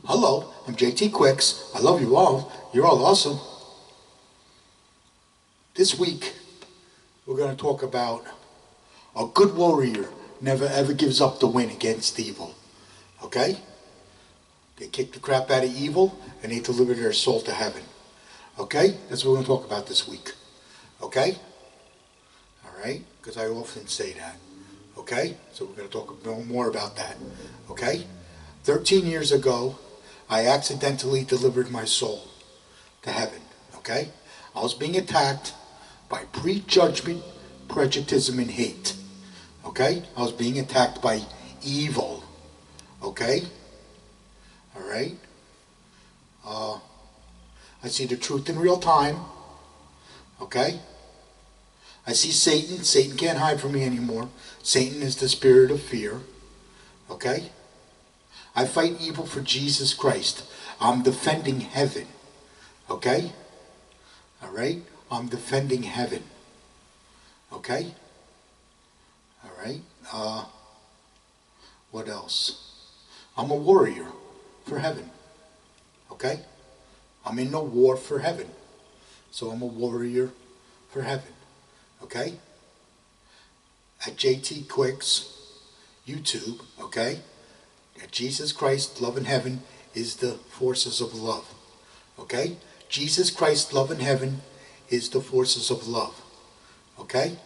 Hello, I'm JT Quicks. I love you all. You're all awesome. This week, we're going to talk about a good warrior never ever gives up the win against evil. Okay? They kick the crap out of evil and they deliver their soul to heaven. Okay? That's what we're going to talk about this week. Okay? Alright? Because I often say that. Okay? So we're going to talk more about that. Okay? 13 years ago, I accidentally delivered my soul to heaven. Okay? I was being attacked by prejudgment, prejudice, and hate. Okay? I was being attacked by evil. Okay? Alright? I see the truth in real time. Okay? I see Satan. Satan can't hide from me anymore. Satan is the spirit of fear. Okay? I fight evil for Jesus Christ. I'm defending heaven. Okay? Alright? I'm defending heaven. Okay? Alright? What else? I'm a warrior for heaven. Okay? I'm in the war for heaven. So I'm a warrior for heaven. Okay? At JT Quicks YouTube, okay? At Jesus Christ, love in heaven is the forces of love. Okay? Jesus Christ, love in heaven is the forces of love. Okay?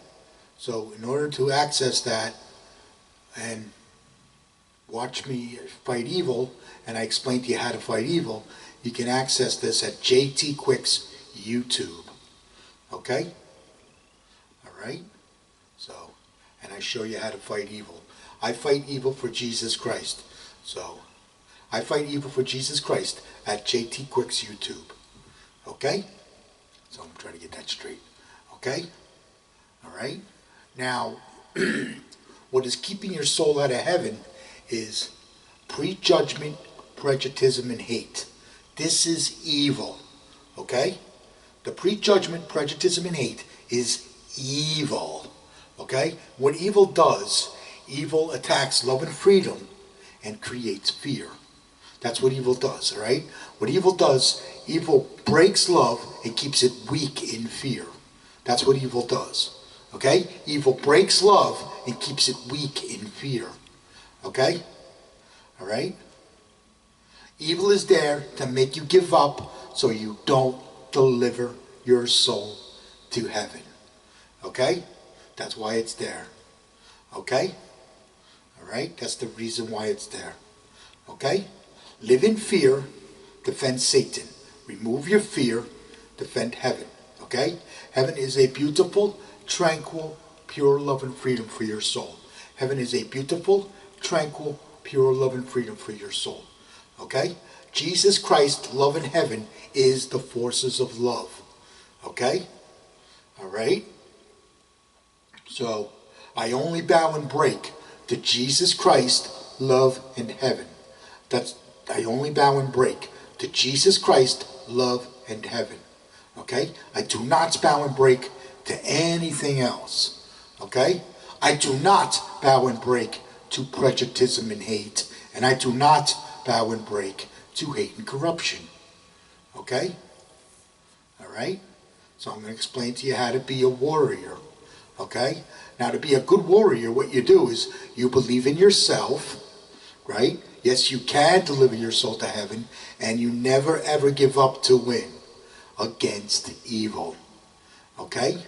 So in order to access that and watch me fight evil, and I explain to you how to fight evil, you can access this at JT Quicks YouTube. Okay? Alright? So, and I show you how to fight evil. I fight evil for Jesus Christ. So, I fight evil for Jesus Christ at JT Quicks YouTube. Okay? So I'm trying to get that straight. Okay? Alright? Now, what is keeping your soul out of heaven is prejudgment, prejudice, and hate. This is evil. Okay? The prejudgment, prejudice, and hate is evil. Okay? What evil does, evil attacks love and freedom and creates fear. That's what evil does, alright? What evil does, evil breaks love and keeps it weak in fear. That's what evil does. Okay? Evil breaks love and keeps it weak in fear. Okay? Alright? Evil is there to make you give up so you don't deliver your soul to heaven. Okay? That's why it's there. Okay? Alright? That's the reason why it's there. Okay? Live in fear, defend Satan. Remove your fear, defend heaven. Okay? Heaven is a beautiful, tranquil, pure love and freedom for your soul. Heaven is a beautiful, tranquil, pure love and freedom for your soul. Okay? Jesus Christ, love in heaven, is the forces of love. Okay? Alright? So, I only bow and break to Jesus Christ, love in heaven. I only bow and break to Jesus Christ, love and heaven. Okay? I do not bow and break to anything else. Okay? I do not bow and break to prejudice and hate. And I do not bow and break to hate and corruption. Okay? Alright? So I'm going to explain to you how to be a warrior. Okay? Now, to be a good warrior, what you do is you believe in yourself, right? Yes, you can deliver your soul to heaven, and you never ever give up to win against evil. Okay?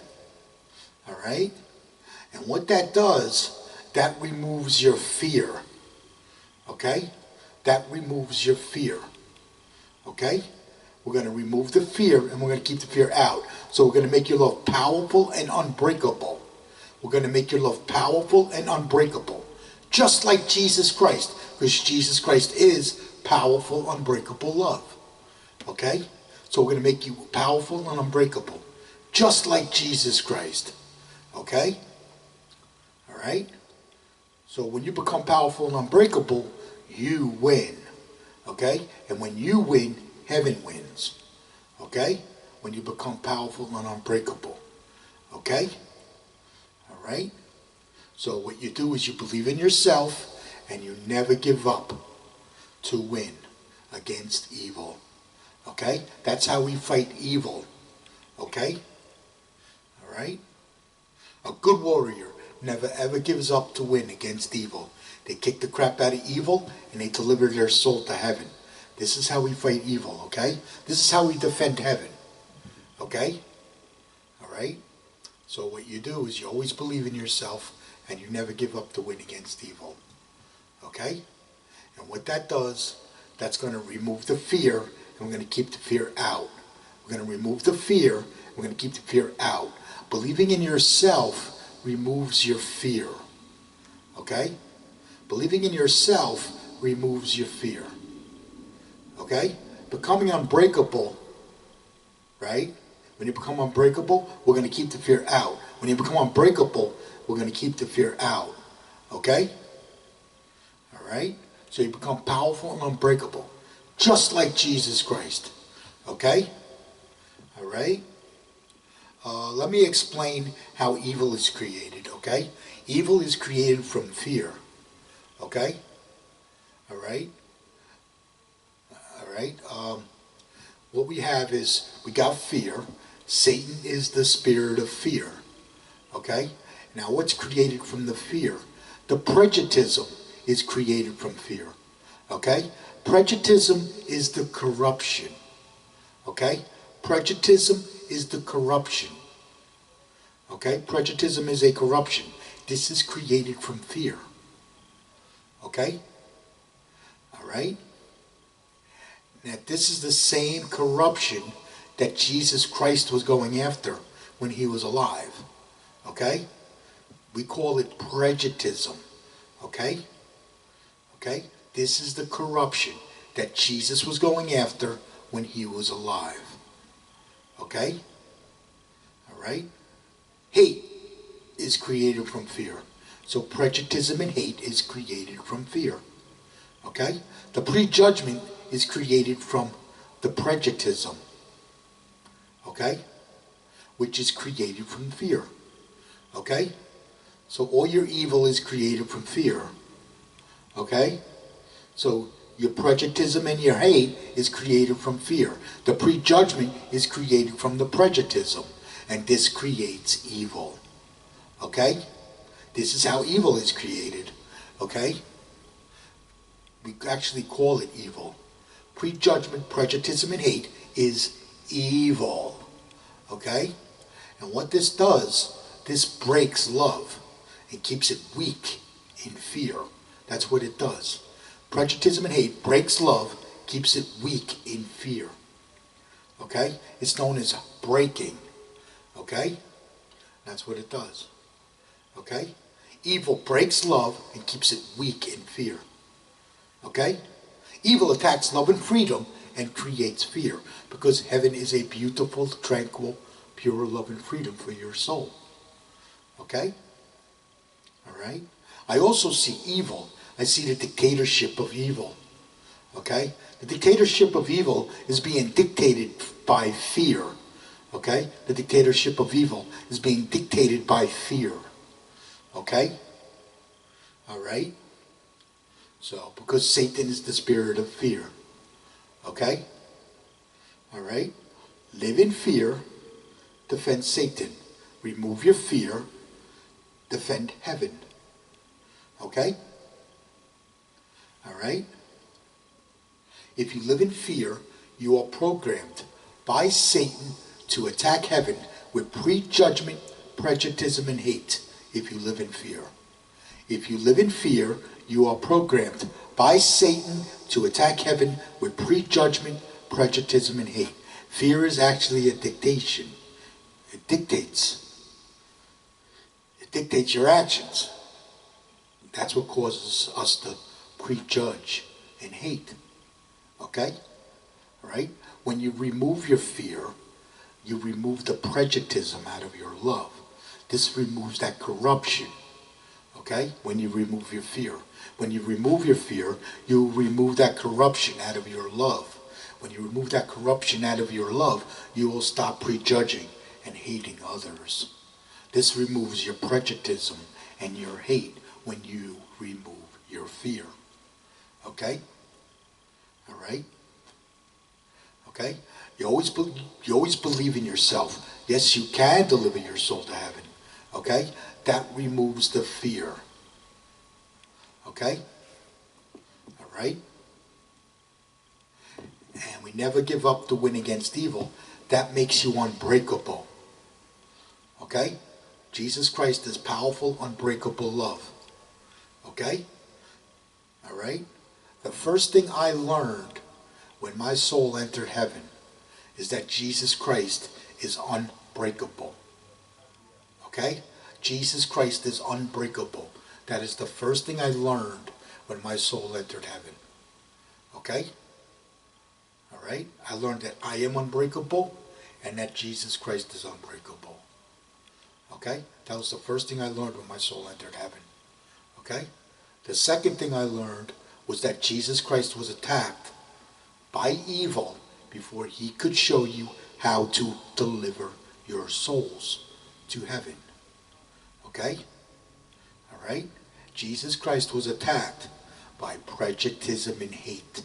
Alright? And what that does, that removes your fear. Okay? That removes your fear. Okay? We're going to remove the fear, and we're going to keep the fear out. So we're going to make your love powerful and unbreakable. We're going to make your love powerful and unbreakable. Just like Jesus Christ. Because Jesus Christ is powerful, unbreakable love. Okay? So we're going to make you powerful and unbreakable. Just like Jesus Christ. Okay? Alright? So when you become powerful and unbreakable, you win. Okay? And when you win, heaven wins. Okay? When you become powerful and unbreakable. Okay? Alright? So what you do is you believe in yourself and you never give up to win against evil. Okay? That's how we fight evil. Okay? All right? A good warrior never ever gives up to win against evil. They kick the crap out of evil and they deliver their soul to heaven. This is how we fight evil, okay? This is how we defend heaven. Okay? All right? So what you do is you always believe in yourself and you never give up to win against evil. Okay? And what that does, that's going to remove the fear, and we're going to keep the fear out. We're going to remove the fear, and we're going to keep the fear out. Believing in yourself removes your fear. Okay? Believing in yourself removes your fear. Okay? Becoming unbreakable, right? When you become unbreakable, we're going to keep the fear out. When you become unbreakable, we're going to keep the fear out. Okay? All right? So you become powerful and unbreakable, just like Jesus Christ. Okay? All right? Let me explain how evil is created, okay? Evil is created from fear, okay? All right? All right? What we have is, we got fear. Satan is the spirit of fear, okay? Now, what's created from the fear? The prejudice is created from fear, okay? Prejudice is the corruption, okay? Prejudice is the corruption. Okay? Prejudice is a corruption. This is created from fear. Okay? Alright? Now this is the same corruption that Jesus Christ was going after when he was alive. Okay? We call it prejudice. Okay? Okay? This is the corruption that Jesus was going after when he was alive. Okay? Alright? Hate is created from fear. So prejudice and hate is created from fear. Okay? The prejudgment is created from the prejudice. Okay? Which is created from fear. Okay? So all your evil is created from fear. Okay? So your prejudice and your hate is created from fear. The prejudgment is created from the prejudice. And this creates evil. Okay? This is how evil is created. Okay? We actually call it evil. Prejudgment, prejudice, and hate is evil. Okay? And what this does, this breaks love and keeps it weak in fear. That's what it does. Prejudice and hate breaks love, keeps it weak in fear. Okay? It's known as breaking. Okay? That's what it does. Okay? Evil breaks love and keeps it weak in fear. Okay? Evil attacks love and freedom and creates fear, because heaven is a beautiful, tranquil, pure love and freedom for your soul. Okay? Alright? I also see evil. I see the dictatorship of evil. Okay? The dictatorship of evil is being dictated by fear. Okay? The dictatorship of evil is being dictated by fear. Okay? Alright? So, because Satan is the spirit of fear. Okay? Alright? Live in fear, defend Satan. Remove your fear, defend heaven. Okay? Alright? If you live in fear, you are programmed by Satan to attack heaven with prejudgment, prejudice, and hate. If you live in fear. If you live in fear, you are programmed by Satan to attack heaven with prejudgment, prejudice, and hate. Fear is actually a dictation. It dictates. It dictates your actions. That's what causes us to prejudge and hate. Okay? Right? When you remove your fear, you remove the prejudice out of your love. This removes that corruption. Okay? When you remove your fear. When you remove your fear, you remove that corruption out of your love. When you remove that corruption out of your love, you will stop prejudging and hating others. This removes your prejudice and your hate when you remove your fear. Okay? Alright? Okay? You always believe in yourself. Yes, you can deliver your soul to heaven. Okay? That removes the fear. Okay? All right? And we never give up to win against evil. That makes you unbreakable. Okay? Jesus Christ is powerful, unbreakable love. Okay? All right? The first thing I learned when my soul entered heaven is that Jesus Christ is unbreakable. Okay? Jesus Christ is unbreakable. That is the first thing I learned when my soul entered heaven. Okay? All right? I learned that I am unbreakable and that Jesus Christ is unbreakable. Okay? That was the first thing I learned when my soul entered heaven. Okay? The second thing I learned was that Jesus Christ was attacked by evil before he could show you how to deliver your souls to heaven. Okay? All right? Jesus Christ was attacked by prejudice and hate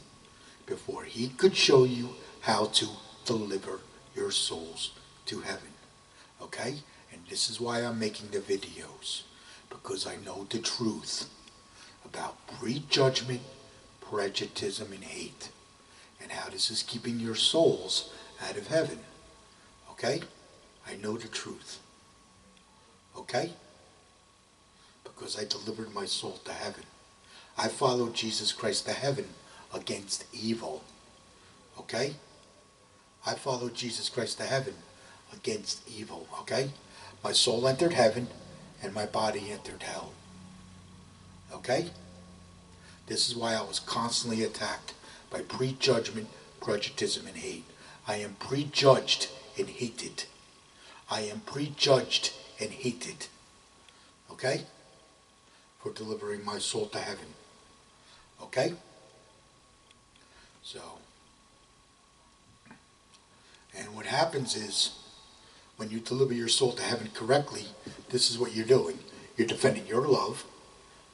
before he could show you how to deliver your souls to heaven. Okay? And this is why I'm making the videos, because I know the truth about prejudgment, prejudice, and hate, and how this is keeping your souls out of heaven. Okay? I know the truth. Okay? Because I delivered my soul to heaven. I followed Jesus Christ to heaven against evil. Okay? I followed Jesus Christ to heaven against evil. Okay? My soul entered heaven and my body entered hell. Okay? This is why I was constantly attacked by prejudgment, prejudice, and hate. I am prejudged and hated. I am prejudged and hated. Okay? For delivering my soul to heaven. Okay? So, and what happens is, when you deliver your soul to heaven correctly, this is what you're doing. You're defending your love.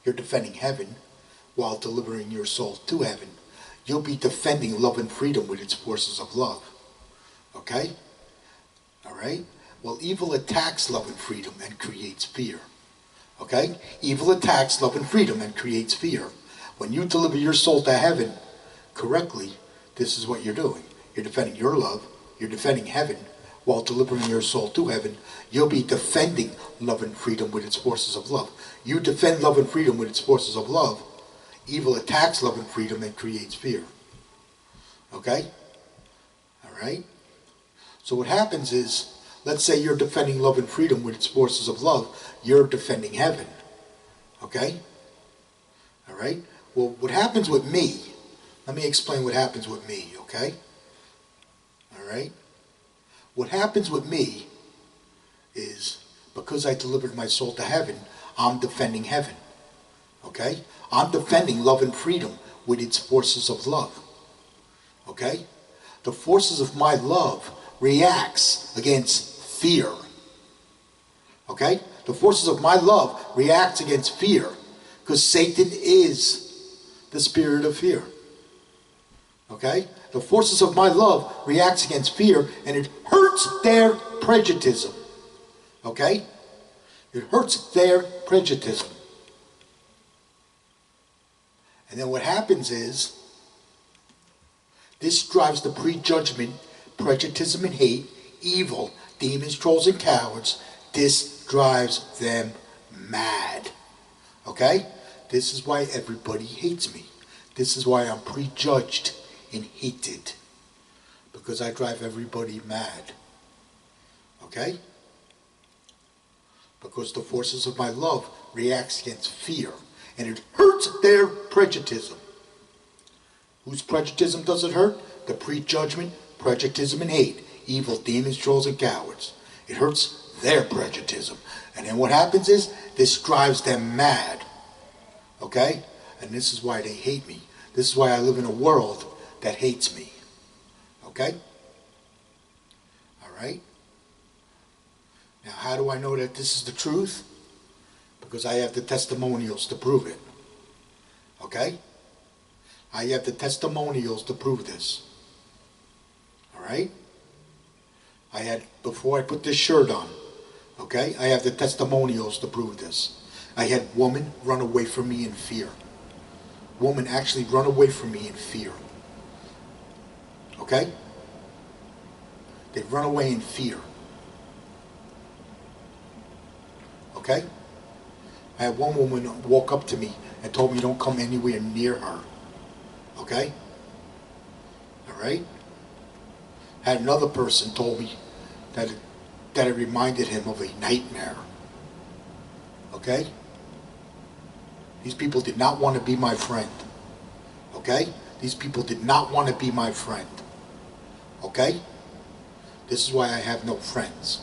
You're defending heaven while delivering your soul to heaven. You'll be defending love and freedom with its forces of love. Okay? All right? Well, evil attacks love and freedom and creates fear. Okay? Evil attacks love and freedom and creates fear. When you deliver your soul to heaven correctly, this is what you're doing. You're defending your love. You're defending heaven while delivering your soul to heaven. You'll be defending love and freedom with its forces of love. You defend love and freedom with its forces of love. Evil attacks love and freedom and creates fear. Okay? All right? So what happens is, let's say you're defending love and freedom with its forces of love. You're defending heaven. Okay? All right? Well, what happens with me, let me explain what happens with me, okay? All right? What happens with me is, because I delivered my soul to heaven, I'm defending heaven. Okay? I'm defending love and freedom with its forces of love. Okay? The forces of my love reacts against fear. Okay? The forces of my love reacts against fear, because Satan is the spirit of fear. Okay? The forces of my love reacts against fear, and it hurts their prejudice. Okay? It hurts their prejudice. And then what happens is, this drives the prejudgment, prejudice, and hate, evil, demons, trolls, and cowards. This drives them mad. Okay? This is why everybody hates me. This is why I'm prejudged and hated. Because I drive everybody mad. Okay? Because the forces of my love reacts against fear. And it hurts their prejudice. Whose prejudice does it hurt? The prejudgment, prejudice, and hate. Evil, demons, trolls, and cowards. It hurts their prejudice. And then what happens is, this drives them mad. Okay? And this is why they hate me. This is why I live in a world that hates me. Okay? Alright? Now, how do I know that this is the truth? Because I have the testimonials to prove it. Okay? I have the testimonials to prove this. right? Before I put this shirt on, okay, I have the testimonials to prove this. I had women run away from me in fear. Women actually run away from me in fear. Okay? They run away in fear. Okay? I had one woman walk up to me and told me don't come anywhere near her. Okay? Alright? Had another person told me that it reminded him of a nightmare. Okay? These people did not want to be my friend. Okay? These people did not want to be my friend. Okay? This is why I have no friends.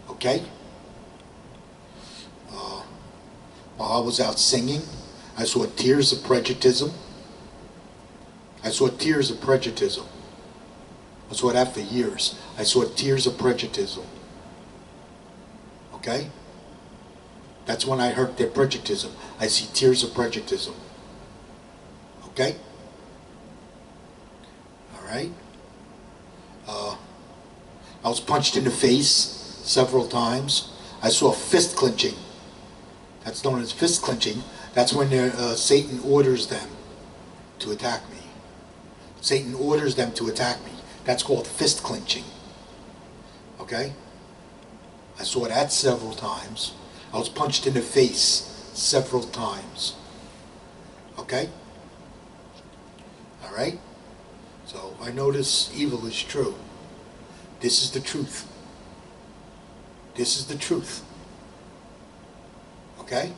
Okay? While I was out singing, I saw tears of prejudice. I saw tears of prejudice. I saw it after years. I saw tears of prejudice. Okay? That's when I heard their prejudice. I see tears of prejudice. Okay? Alright? I was punched in the face several times. I saw fist clenching. That's known as fist clenching. That's when Satan orders them to attack me. Satan orders them to attack me. That's called fist clenching. Okay? I saw that several times. I was punched in the face several times. Okay? Alright? So I know this evil is true. This is the truth. This is the truth. Okay?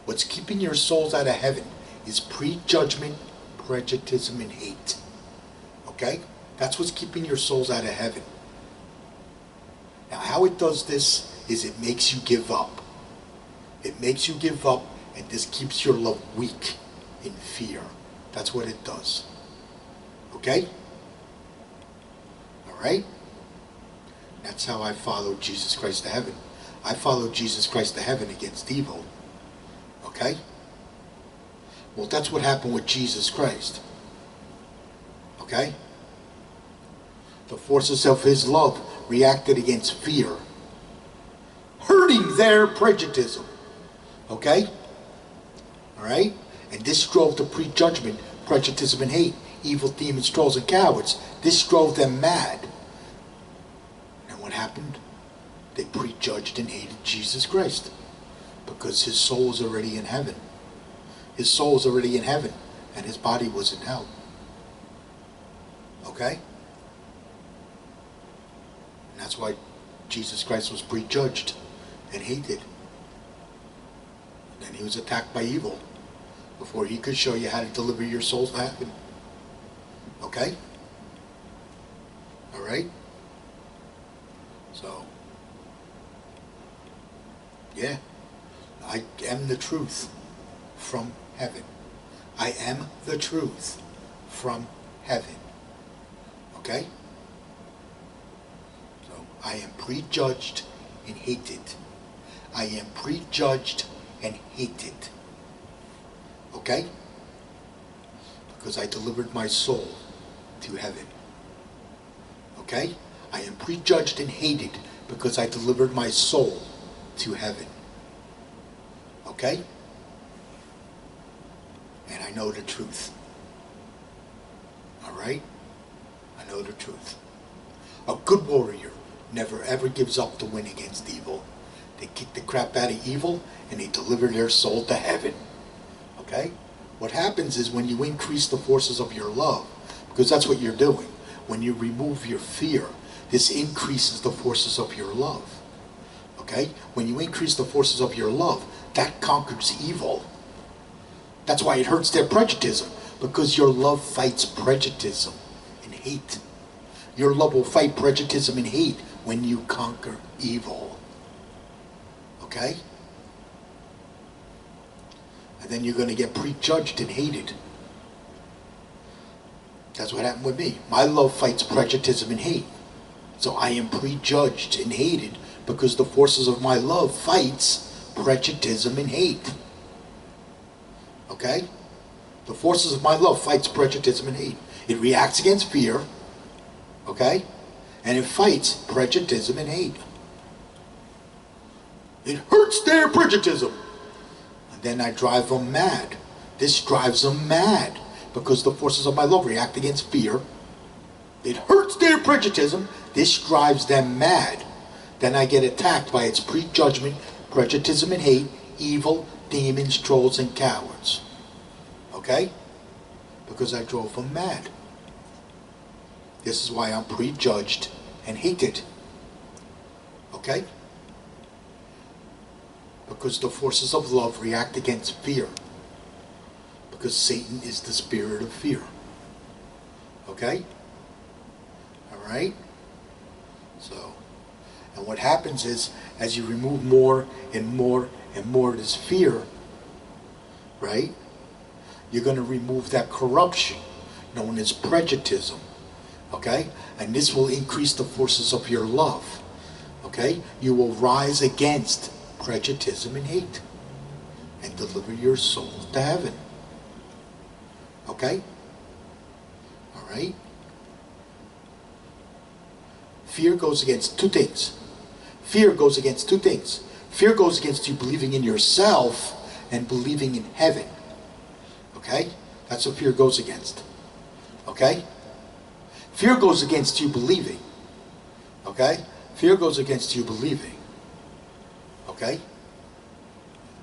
What's keeping your souls out of heaven is prejudgment, prejudice, and hate. Okay? That's what's keeping your souls out of heaven. Now, how it does this is it makes you give up. It makes you give up, and this keeps your love weak in fear. That's what it does. Okay? Alright? That's how I followed Jesus Christ to heaven. I followed Jesus Christ to heaven against evil. Okay? Well, that's what happened with Jesus Christ. Okay? The forces of his love reacted against fear, hurting their prejudice. Okay? Alright? And this drove to prejudgment, prejudice, and hate. Evil demons, trolls, and cowards. This drove them mad. And what happened? They prejudged and hated Jesus Christ because his soul was already in heaven. His soul was already in heaven and his body was in hell. Okay? And that's why Jesus Christ was prejudged and hated. And then he was attacked by evil before he could show you how to deliver your souls to heaven. Okay? Alright? So, yeah, I am the truth from heaven. I am the truth from heaven. Okay? So, I am prejudged and hated. I am prejudged and hated. Okay? Because I delivered my soul to heaven. Okay? I am prejudged and hated because I delivered my soul to heaven. Okay? And I know the truth. Alright? I know the truth. A good warrior never ever gives up to win against evil. They kick the crap out of evil and they deliver their soul to heaven. Okay? What happens is when you increase the forces of your love, because that's what you're doing, when you remove your fear, this increases the forces of your love. Okay? When you increase the forces of your love, that conquers evil. That's why it hurts their prejudice, because your love fights prejudice and hate. Your love will fight prejudice and hate when you conquer evil. Okay? And then you're going to get prejudged and hated. That's what happened with me. My love fights prejudice and hate. So I am prejudged and hated because the forces of my love fights prejudice and hate. Okay? The forces of my love fights prejudice and hate. It reacts against fear. Okay? And it fights prejudice and hate. It hurts their prejudice. And then I drive them mad. This drives them mad because the forces of my love react against fear. It hurts their prejudice. This drives them mad. Then I get attacked by its prejudgment, prejudice and hate, evil, demons, trolls, and cowards. Okay? Because I drove them mad. This is why I'm prejudged and hated. Okay? Because the forces of love react against fear. Because Satan is the spirit of fear. Okay? Alright? So, and what happens is, as you remove more and more and more of this fear, right? You're going to remove that corruption known as prejudice. Okay? And this will increase the forces of your love. Okay? You will rise against prejudice and hate and deliver your soul to heaven. Okay? Alright? Fear goes against two things. Fear goes against two things. Fear goes against you believing in yourself and believing in heaven. Okay? That's what fear goes against. Okay? Fear goes against you believing. Okay? Fear goes against you believing. Okay?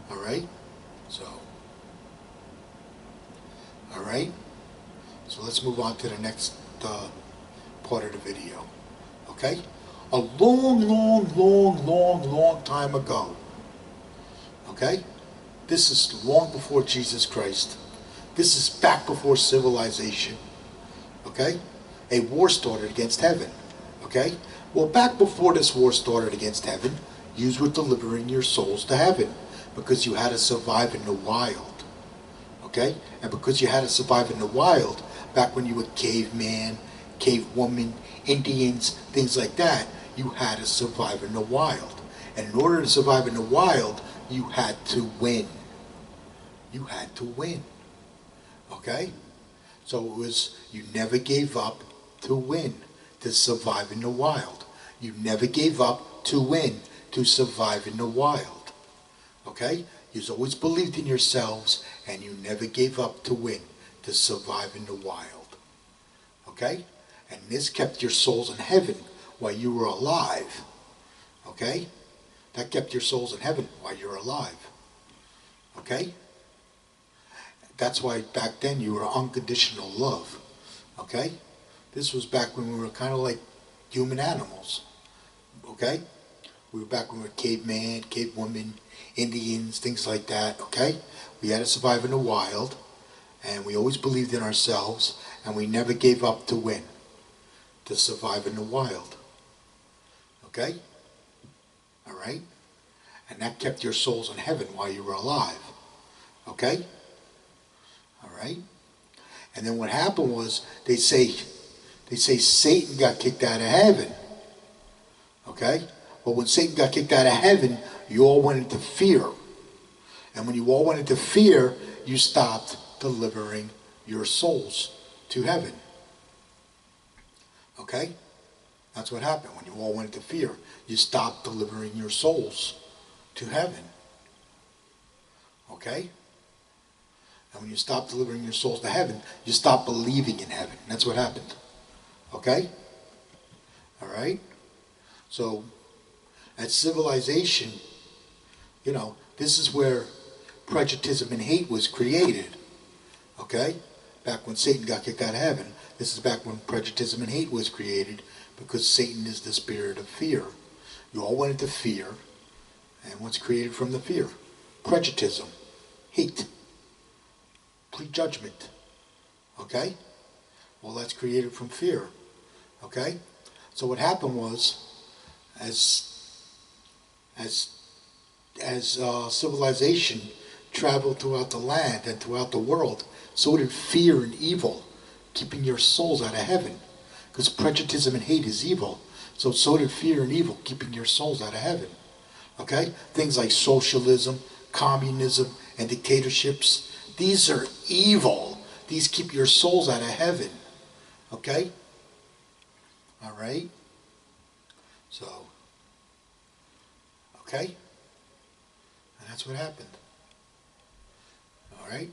Alright? So. Alright? So let's move on to the next part of the video. Okay? A long time ago. Okay? This is long before Jesus Christ. This is back before civilization. Okay? A war started against heaven. Okay? Well, back before this war started against heaven, you were delivering your souls to heaven because you had to survive in the wild. Okay? And because you had to survive in the wild, back when you were caveman, cavewoman, Indians, things like that, you had to survive in the wild. And in order to survive in the wild, you had to win. You had to win. Okay? So it was, you never gave up to win, to survive in the wild. You never gave up to win, to survive in the wild. Okay? You've always believed in yourselves, and you never gave up to win, to survive in the wild. Okay? And this kept your souls in heaven while you were alive. Okay? That kept your souls in heaven while you're alive. Okay? That's why back then you were unconditional love. Okay? This was back when we were kind of like human animals. Okay? We were back when we were caveman, cavewoman, Indians, things like that. Okay? We had to survive in the wild, and we always believed in ourselves, and we never gave up to win, to survive in the wild. Okay? Alright? And that kept your souls in heaven while you were alive. Okay? Alright? And then what happened was, they say Satan got kicked out of heaven. Okay? But when Satan got kicked out of heaven, you all went into fear. And when you all went into fear, you stopped delivering your souls to heaven. Okay? That's what happened. When you all went into fear, you stopped delivering your souls to heaven. Okay? And when you stop delivering your souls to heaven, you stop believing in heaven. That's what happened. Okay? Alright? So, at civilization, you know, this is where prejudice and hate was created. Okay? Back when Satan got kicked out of heaven. This is back when prejudice and hate was created, because Satan is the spirit of fear. You all went into fear, and what's created from the fear? Prejudice, hate, prejudgment. Okay? Well, that's created from fear. Okay? So what happened was, as civilization traveled throughout the land and throughout the world, so did fear and evil, keeping your souls out of heaven. Because prejudice and hate is evil. So did fear and evil, keeping your souls out of heaven. Okay? Things like socialism, communism, and dictatorships, these are evil. These keep your souls out of heaven. Okay? Alright? So, okay? And that's what happened. All right?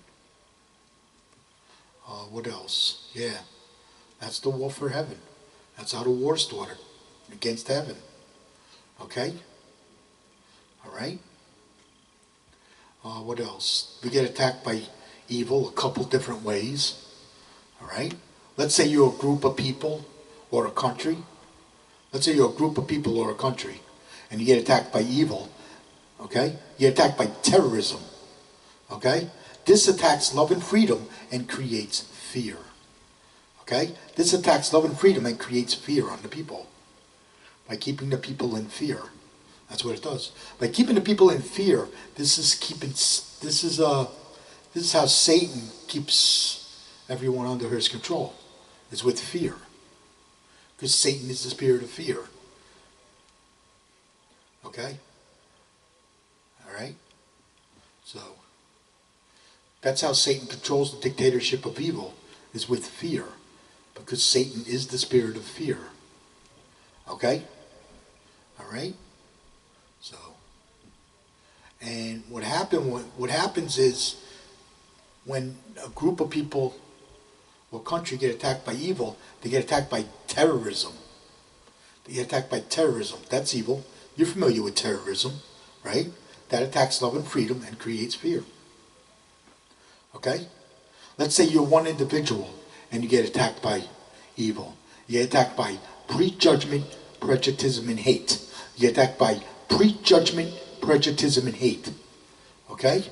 What else? Yeah. That's the war for heaven. That's how the war started. Against heaven. Okay? All right? What else? We get attacked by evil a couple different ways. All right? Let's say you're a group of people or a country. Let's say you're a group of people or a country and you get attacked by evil. Okay? You get attacked by terrorism. Okay? This attacks love and freedom and creates fear. Okay? This attacks love and freedom and creates fear on the people. By keeping the people in fear. That's what it does. By keeping the people in fear, this is how Satan keeps everyone under his control. Is with fear. Because Satan is the spirit of fear. Okay? Alright? So, that's how Satan controls the dictatorship of evil, is with fear. Because Satan is the spirit of fear. Okay? Alright? So, and what happens is, when a group of people or country get attacked by evil, they get attacked by terrorism. They get attacked by terrorism. That's evil. You're familiar with terrorism, right? That attacks love and freedom and creates fear. Okay? Let's say you're one individual and you get attacked by evil. You get attacked by prejudgment, prejudice, and hate. You get attacked by prejudgment, prejudice, and hate. Okay?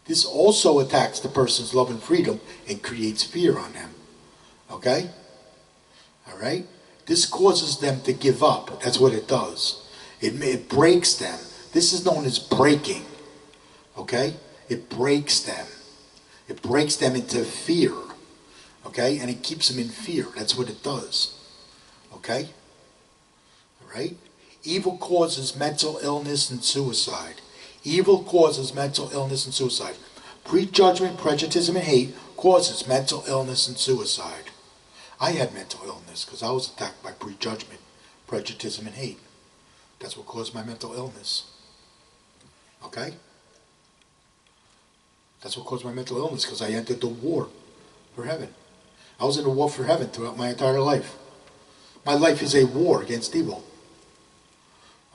This also attacks the person's love and freedom and creates fear on them. Okay? Alright? This causes them to give up. That's what it does. It breaks them. This is known as breaking. Okay? It breaks them. It breaks them into fear. Okay? And it keeps them in fear. That's what it does. Okay? Alright? Evil causes mental illness and suicide. Evil causes mental illness and suicide. Prejudgment, prejudice, and hate causes mental illness and suicide. I had mental illness because I was attacked by prejudgment, prejudice, and hate. That's what caused my mental illness. Okay? That's what caused my mental illness, because I entered the war for heaven. I was in the war for heaven throughout my entire life. My life is a war against evil.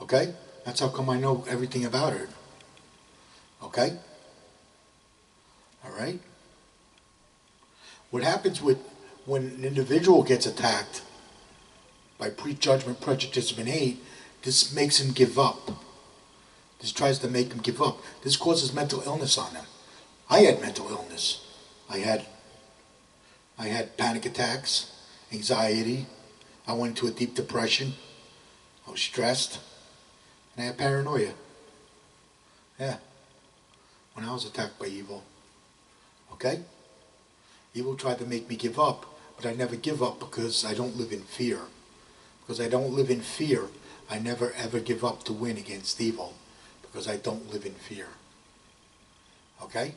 Okay? That's how come I know everything about it. Okay? Alright? What happens when an individual gets attacked by prejudgment, prejudice, and hate, this makes him give up. This tries to make him give up. This causes mental illness on him. I had mental illness. I had panic attacks, anxiety. I went into a deep depression. I was stressed. And I had paranoia. Yeah. When I was attacked by evil. Okay? Evil tried to make me give up, but I never give up because I don't live in fear. Because I don't live in fear, I never ever give up to win against evil. Because I don't live in fear. Okay?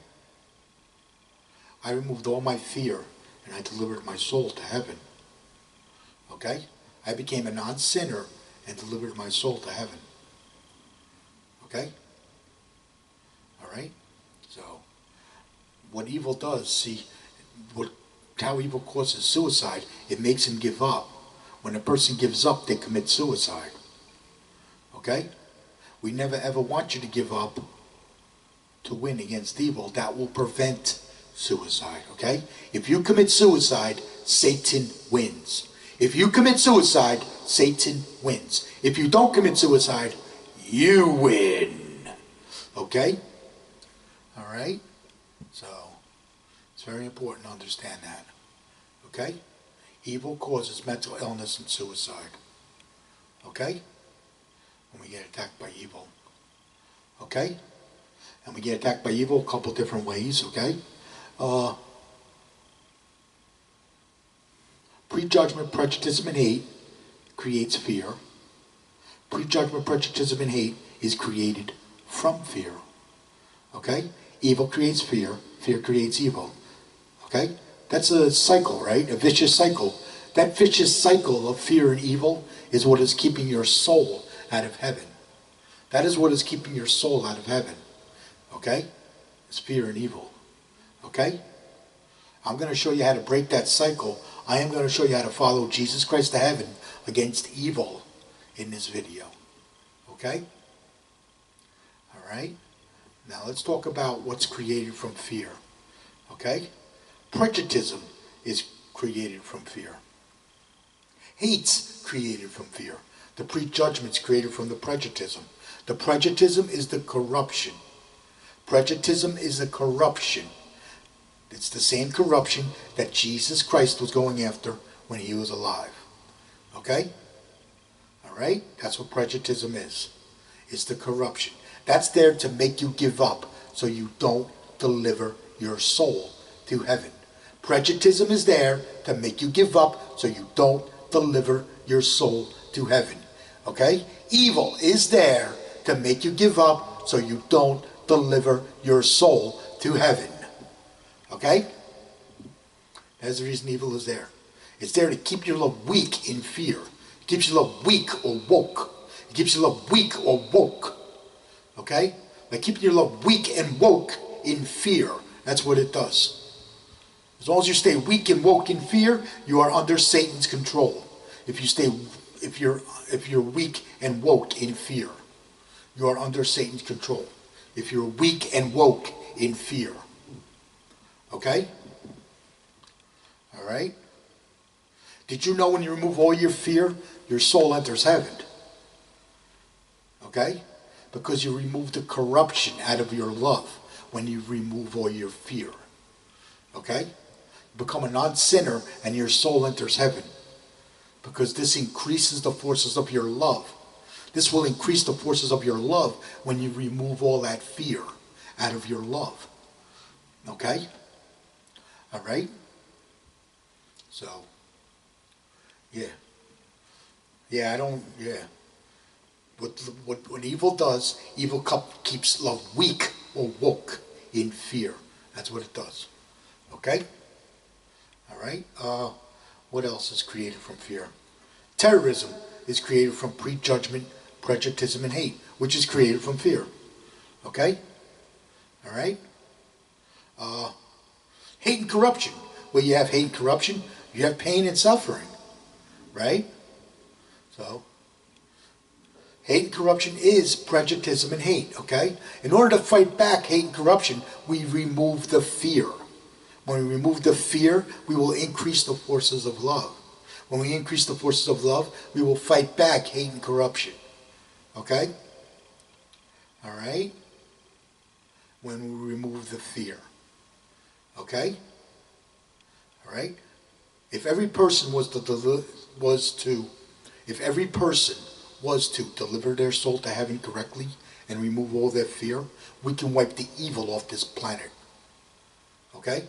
I removed all my fear and I delivered my soul to heaven. Okay? I became a non-sinner and delivered my soul to heaven. Okay? Alright? So, what evil does, see, how evil causes suicide, it makes him give up. When a person gives up, they commit suicide. Okay? We never ever want you to give up to win against evil. That will prevent suicide. Okay? If you commit suicide, Satan wins. If you commit suicide, Satan wins. If you don't commit suicide, you win. Okay? Alright? So, it's very important to understand that. Okay? Evil causes mental illness and suicide. Okay? When we get attacked by evil. Okay? And we get attacked by evil a couple different ways. Okay? Prejudgment, prejudice, and hate creates fear. Prejudgment, prejudice, and hate is created from fear. Okay? Evil creates fear. Fear creates evil. Okay? That's a cycle, right? A vicious cycle. That vicious cycle of fear and evil is what is keeping your soul out of heaven. That is what is keeping your soul out of heaven. Okay? It's fear and evil. Okay? I'm going to show you how to break that cycle. I am going to show you how to follow Jesus Christ to heaven against evil in this video. Okay? Alright? Now let's talk about what's created from fear. Okay? Prejudged is created from fear. Hate's created from fear. The prejudgment's created from the prejudism. The prejudism is the corruption. Prejudism is a corruption. It's the same corruption that Jesus Christ was going after when he was alive. Okay? Alright? That's what prejudism is. It's the corruption. That's there to make you give up so you don't deliver your soul to heaven. Prejudism is there to make you give up so you don't deliver your soul to heaven. Okay? Evil is there to make you give up so you don't deliver your soul to heaven. Okay? That's the reason evil is there. It's there to keep your love weak in fear. It keeps your love weak or woke. It keeps your love weak or woke. Okay? By keeping your love weak and woke in fear. That's what it does. As long as you stay weak and woke in fear, you are under Satan's control. If you're weak and woke in fear, you are under Satan's control. If you're weak and woke in fear. Okay? Alright? Did you know when you remove all your fear, your soul enters heaven? Okay? Because you remove the corruption out of your love when you remove all your fear. Okay? You become a non-sinner and your soul enters heaven. Because this increases the forces of your love. This will increase the forces of your love when you remove all that fear out of your love. Okay? Alright? So, yeah. What evil does, evil keeps love weak or woke in fear. That's what it does. Okay? Alright? What else is created from fear? Terrorism is created from prejudgment, prejudice, and hate, which is created from fear. Okay? Alright? Hate and corruption. Where you have hate and corruption, you have pain and suffering. Right? So, hate and corruption is prejudice and hate. Okay? In order to fight back hate and corruption, we remove the fear. When we remove the fear, we will increase the forces of love. When we increase the forces of love, we will fight back hate and corruption. Okay? Alright? When we remove the fear. Okay? Alright? If every person was to deliver their soul to heaven correctly and remove all their fear, we can wipe the evil off this planet. Okay?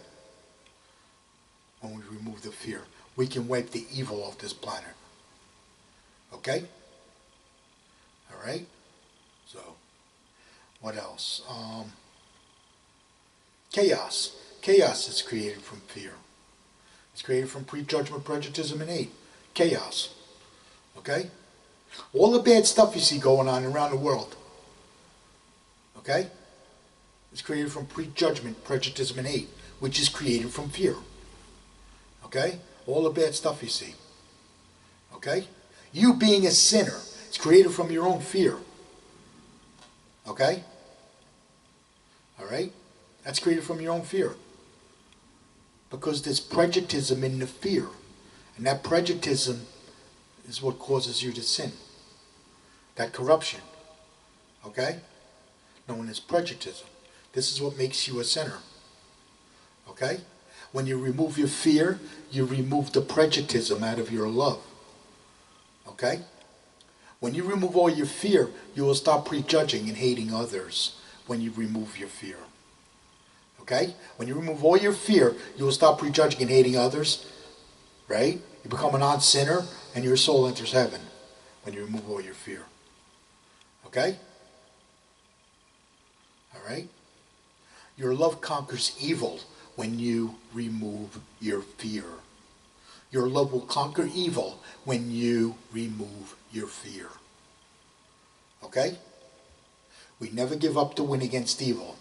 When we remove the fear, we can wipe the evil off this planet. Okay? Alright? So, what else? Chaos. Chaos is created from fear. It's created from prejudgment, prejudice, and hate. Chaos. Okay? All the bad stuff you see going on around the world. Okay? It's created from prejudgment, prejudice, and hate, which is created from fear. Okay? All the bad stuff you see. Okay? You being a sinner, it's created from your own fear. Okay? Alright? That's created from your own fear. Because there's prejudice in the fear. And that prejudice is what causes you to sin. That corruption. Okay? Known as prejudice. This is what makes you a sinner. Okay? When you remove your fear, you remove the prejudice out of your love. Okay? When you remove all your fear, you will stop prejudging and hating others when you remove your fear. Okay? When you remove all your fear, you will stop prejudging and hating others. Right? You become a non-sinner and your soul enters heaven when you remove all your fear. Okay? Alright? Your love conquers evil when you remove your fear. Your love will conquer evil when you remove your fear. Okay? We never give up to win against evil.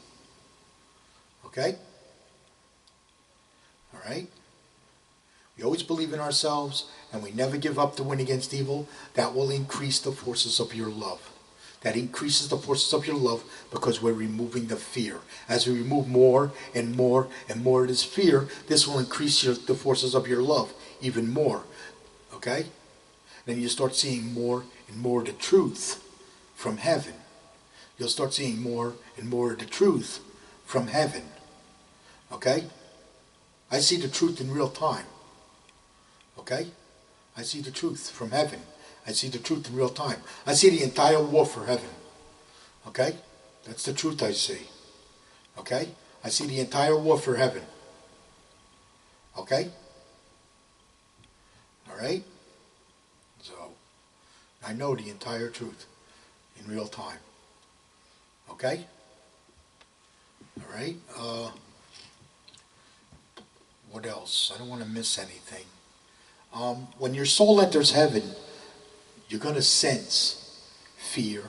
Okay? Alright? We always believe in ourselves, and we never give up to win against evil. That will increase the forces of your love. That increases the forces of your love because we're removing the fear. As we remove more and more and more of this fear, this will increase the forces of your love even more. Okay? Then you start seeing more and more of the truth from heaven. You'll start seeing more and more of the truth from heaven. Okay? I see the truth in real time. Okay? I see the truth from heaven. I see the truth in real time. I see the entire war for heaven. Okay? That's the truth I see. Okay? I see the entire war for heaven. Okay? Alright? So, I know the entire truth in real time. Okay? Alright? What else? I don't want to miss anything. When your soul enters heaven, you're going to sense fear,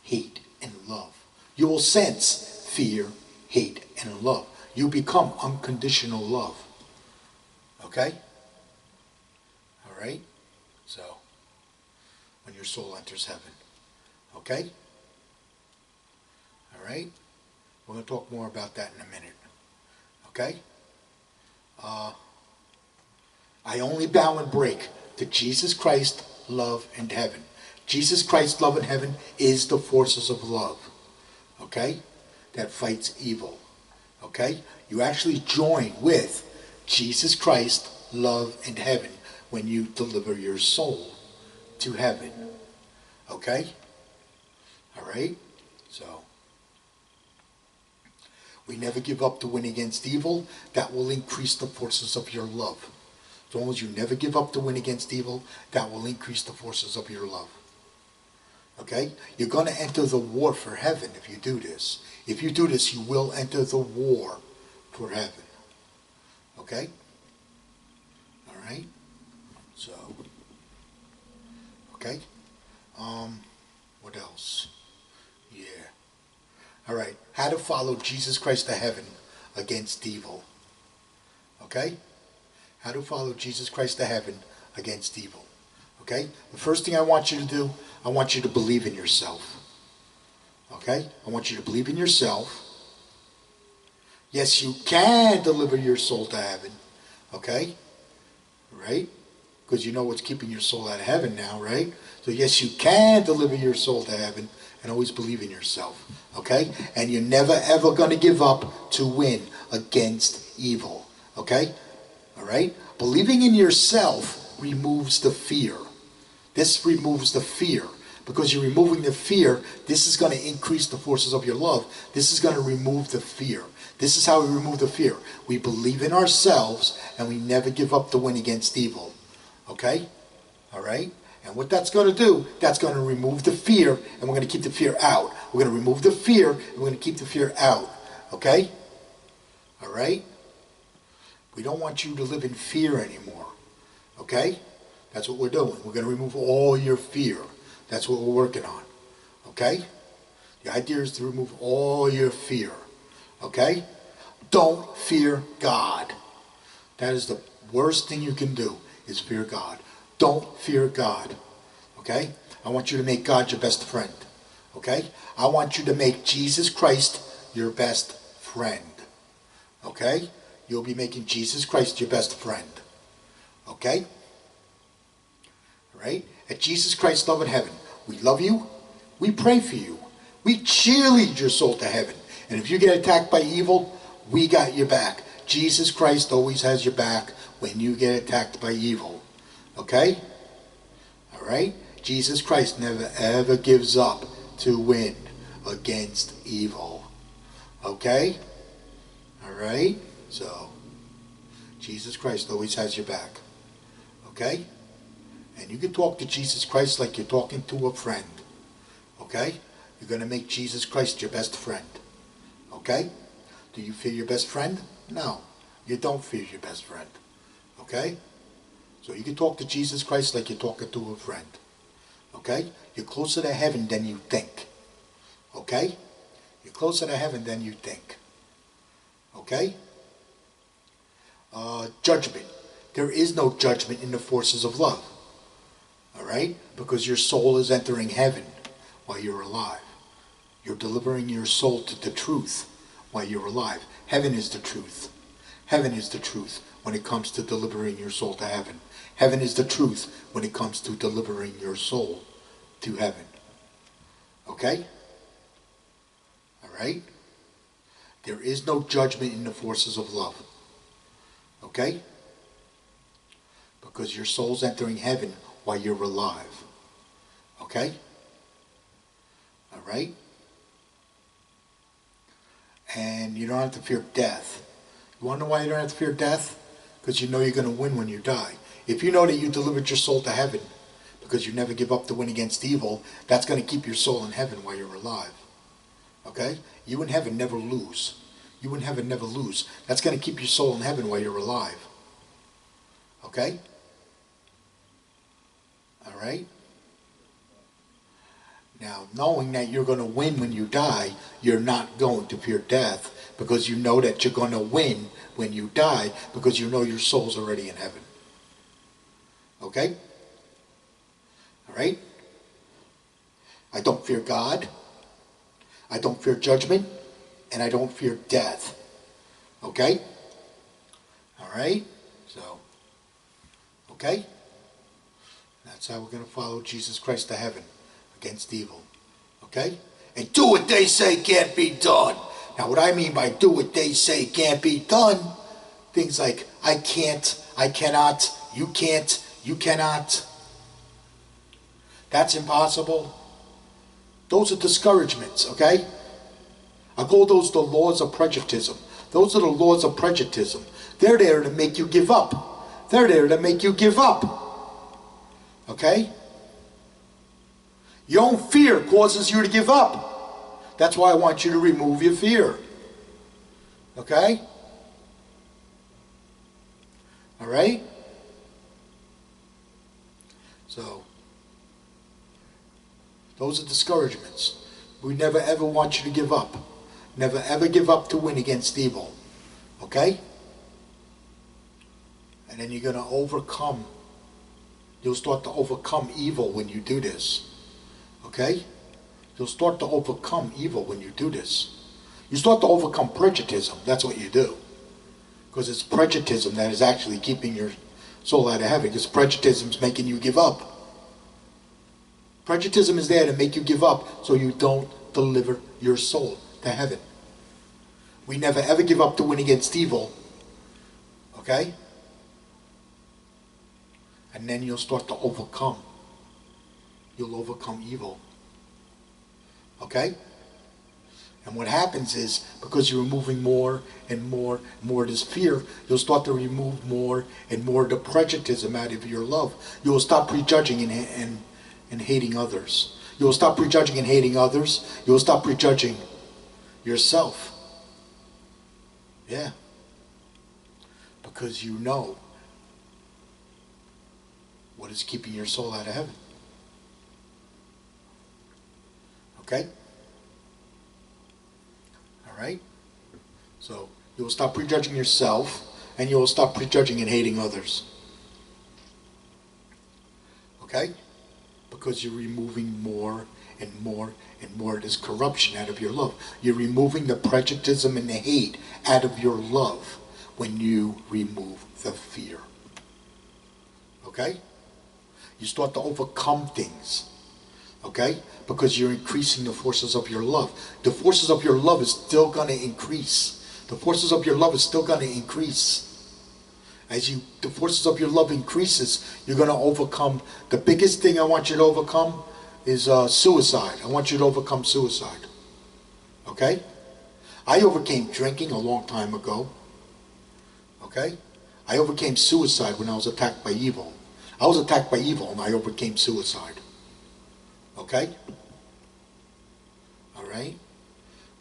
hate, and love. You will sense fear, hate, and love. You become unconditional love. Okay? Alright? So, when your soul enters heaven. Okay? Alright? We're going to talk more about that in a minute. Okay? I only bow and break to Jesus Christ, love, and heaven. Jesus Christ, love, and heaven is the forces of love. Okay? That fights evil. Okay? You actually join with Jesus Christ, love, and heaven when you deliver your soul to heaven. Okay? Alright? So, we never give up to win against evil. That will increase the forces of your love. As long as you never give up to win against evil, that will increase the forces of your love. Okay? You're going to enter the war for heaven if you do this. If you do this, you will enter the war for heaven. Okay? Alright? So, okay? What else? Yeah. Alright. How to follow Jesus Christ to heaven against evil. Okay? How to follow Jesus Christ to heaven against evil. Okay? The first thing I want you to do, I want you to believe in yourself. Okay? I want you to believe in yourself. Yes, you can deliver your soul to heaven. Okay? Right? Because you know what's keeping your soul out of heaven now, right? So yes, you can deliver your soul to heaven, and always believe in yourself. Okay? And you're never ever going to give up to win against evil. Okay? Alright? Believing in yourself removes the fear. This removes the fear. Because you're removing the fear, this is going to increase the forces of your love. This is going to remove the fear. This is how we remove the fear. We believe in ourselves, and we never give up to win against evil. Okay? Alright? And what that's going to do, that's going to remove the fear, and we're going to keep the fear out. We're going to remove the fear, and we're going to keep the fear out. Okay? Alright? We don't want you to live in fear anymore. Okay? That's what we're doing. We're going to remove all your fear. That's what we're working on. Okay? The idea is to remove all your fear. Okay? Don't fear God. That is the worst thing you can do, is fear God. Don't fear God. Okay? I want you to make God your best friend. Okay? I want you to make Jesus Christ your best friend. Okay? You'll be making Jesus Christ your best friend. Okay? Right? At Jesus Christ's love in heaven, we love you. We pray for you. We cheerlead your soul to heaven. And if you get attacked by evil, we got your back. Jesus Christ always has your back when you get attacked by evil. Okay? Alright? Jesus Christ never ever gives up to win against evil. Okay? Alright? So, Jesus Christ always has your back. Okay? And you can talk to Jesus Christ like you're talking to a friend. Okay? You're going to make Jesus Christ your best friend. Okay? Do you fear your best friend? No. You don't fear your best friend. Okay? So you can talk to Jesus Christ like you're talking to a friend. Okay? You're closer to heaven than you think. Okay? You're closer to heaven than you think. Okay? Judgment. There is no judgment in the forces of love. Alright? Because your soul is entering heaven while you're alive. You're delivering your soul to the truth while you're alive. Heaven is the truth. Heaven is the truth when it comes to delivering your soul to heaven. Heaven is the truth when it comes to delivering your soul to heaven. Okay? Alright? There is no judgment in the forces of love. Okay? Because your soul's entering heaven while you're alive. Okay? Alright? And you don't have to fear death. You want to know why you don't have to fear death? Because you know you're going to win when you die. If you know that you delivered your soul to heaven, because you never give up to win against evil, that's going to keep your soul in heaven while you're alive. Okay? You in heaven never lose. You in heaven never lose. That's going to keep your soul in heaven while you're alive. Okay? Alright? Now, knowing that you're going to win when you die, you're not going to fear death, because you know that you're going to win when you die, because you know your soul's already in heaven. Okay? Alright? I don't fear God. I don't fear judgment. And I don't fear death. Okay? Alright? So, okay? That's how we're going to follow Jesus Christ to heaven against evil. Okay? And do what they say can't be done. Now, what I mean by do what they say can't be done, things like I can't, I cannot, you can't, you cannot. That's impossible. Those are discouragements, okay? I call those the laws of prejudice. Those are the laws of prejudice. They're there to make you give up. They're there to make you give up. Okay? Your own fear causes you to give up. That's why I want you to remove your fear. Okay? Alright? So, those are discouragements. We never ever want you to give up. Never ever give up to win against evil. Okay? And then you're going to overcome. You'll start to overcome evil when you do this. Okay? You'll start to overcome evil when you do this. You start to overcome prejudice. That's what you do. Because it's prejudice that is actually keeping your soul out of heaven. Because prejudice is making you give up. Prejudice is there to make you give up so you don't deliver your soul to heaven. We never ever give up to win against evil. Okay? And then you'll start to overcome. You'll overcome evil. Okay? And what happens is, because you're removing more and more and more of this fear, you'll start to remove more and more of the prejudice out of your love. You will stop prejudging and hating others. You will stop prejudging and hating others. You will stop prejudging yourself. Yeah. Because you know what is keeping your soul out of heaven. Okay? Alright? So, you will stop prejudging yourself, and you will stop prejudging and hating others. Okay? Because you're removing more and more and more of this corruption out of your love. You're removing the prejudice and the hate out of your love when you remove the fear. Okay? You start to overcome things. Okay? Because you're increasing the forces of your love. The forces of your love is still going to increase. The forces of your love is still going to increase. As the forces of your love increases, you're going to overcome. The biggest thing I want you to overcome is suicide. I want you to overcome suicide. Okay? I overcame drinking a long time ago. Okay? I overcame suicide when I was attacked by evil. I was attacked by evil and I overcame suicide. Okay? Alright?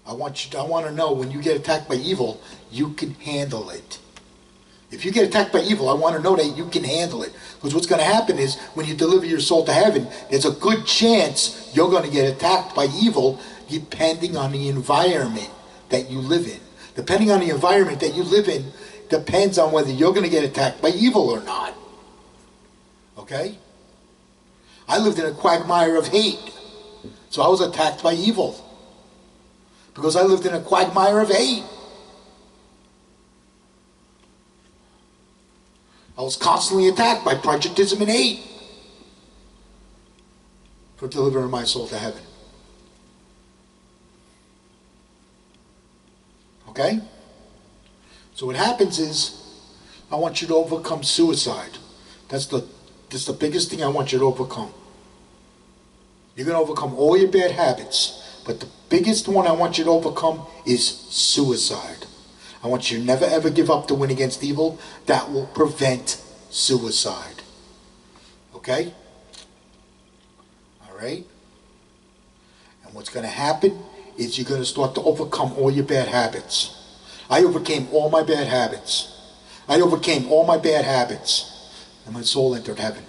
I want to know when you get attacked by evil, you can handle it. If you get attacked by evil, I want to know that you can handle it. Because what's going to happen is, when you deliver your soul to heaven, there's a good chance you're going to get attacked by evil, depending on the environment that you live in. Depending on the environment that you live in, depends on whether you're going to get attacked by evil or not. Okay? I lived in a quagmire of hate, so I was attacked by evil. Because I lived in a quagmire of hate. I was constantly attacked by prejudice and hate for delivering my soul to heaven. Okay? So what happens is, I want you to overcome suicide. That's the biggest thing I want you to overcome. You're going to overcome all your bad habits, but the biggest one I want you to overcome is suicide. I want you to never ever give up to win against evil. That will prevent suicide. Okay? Alright? And what's going to happen is you're going to start to overcome all your bad habits. I overcame all my bad habits. I overcame all my bad habits. And my soul entered heaven.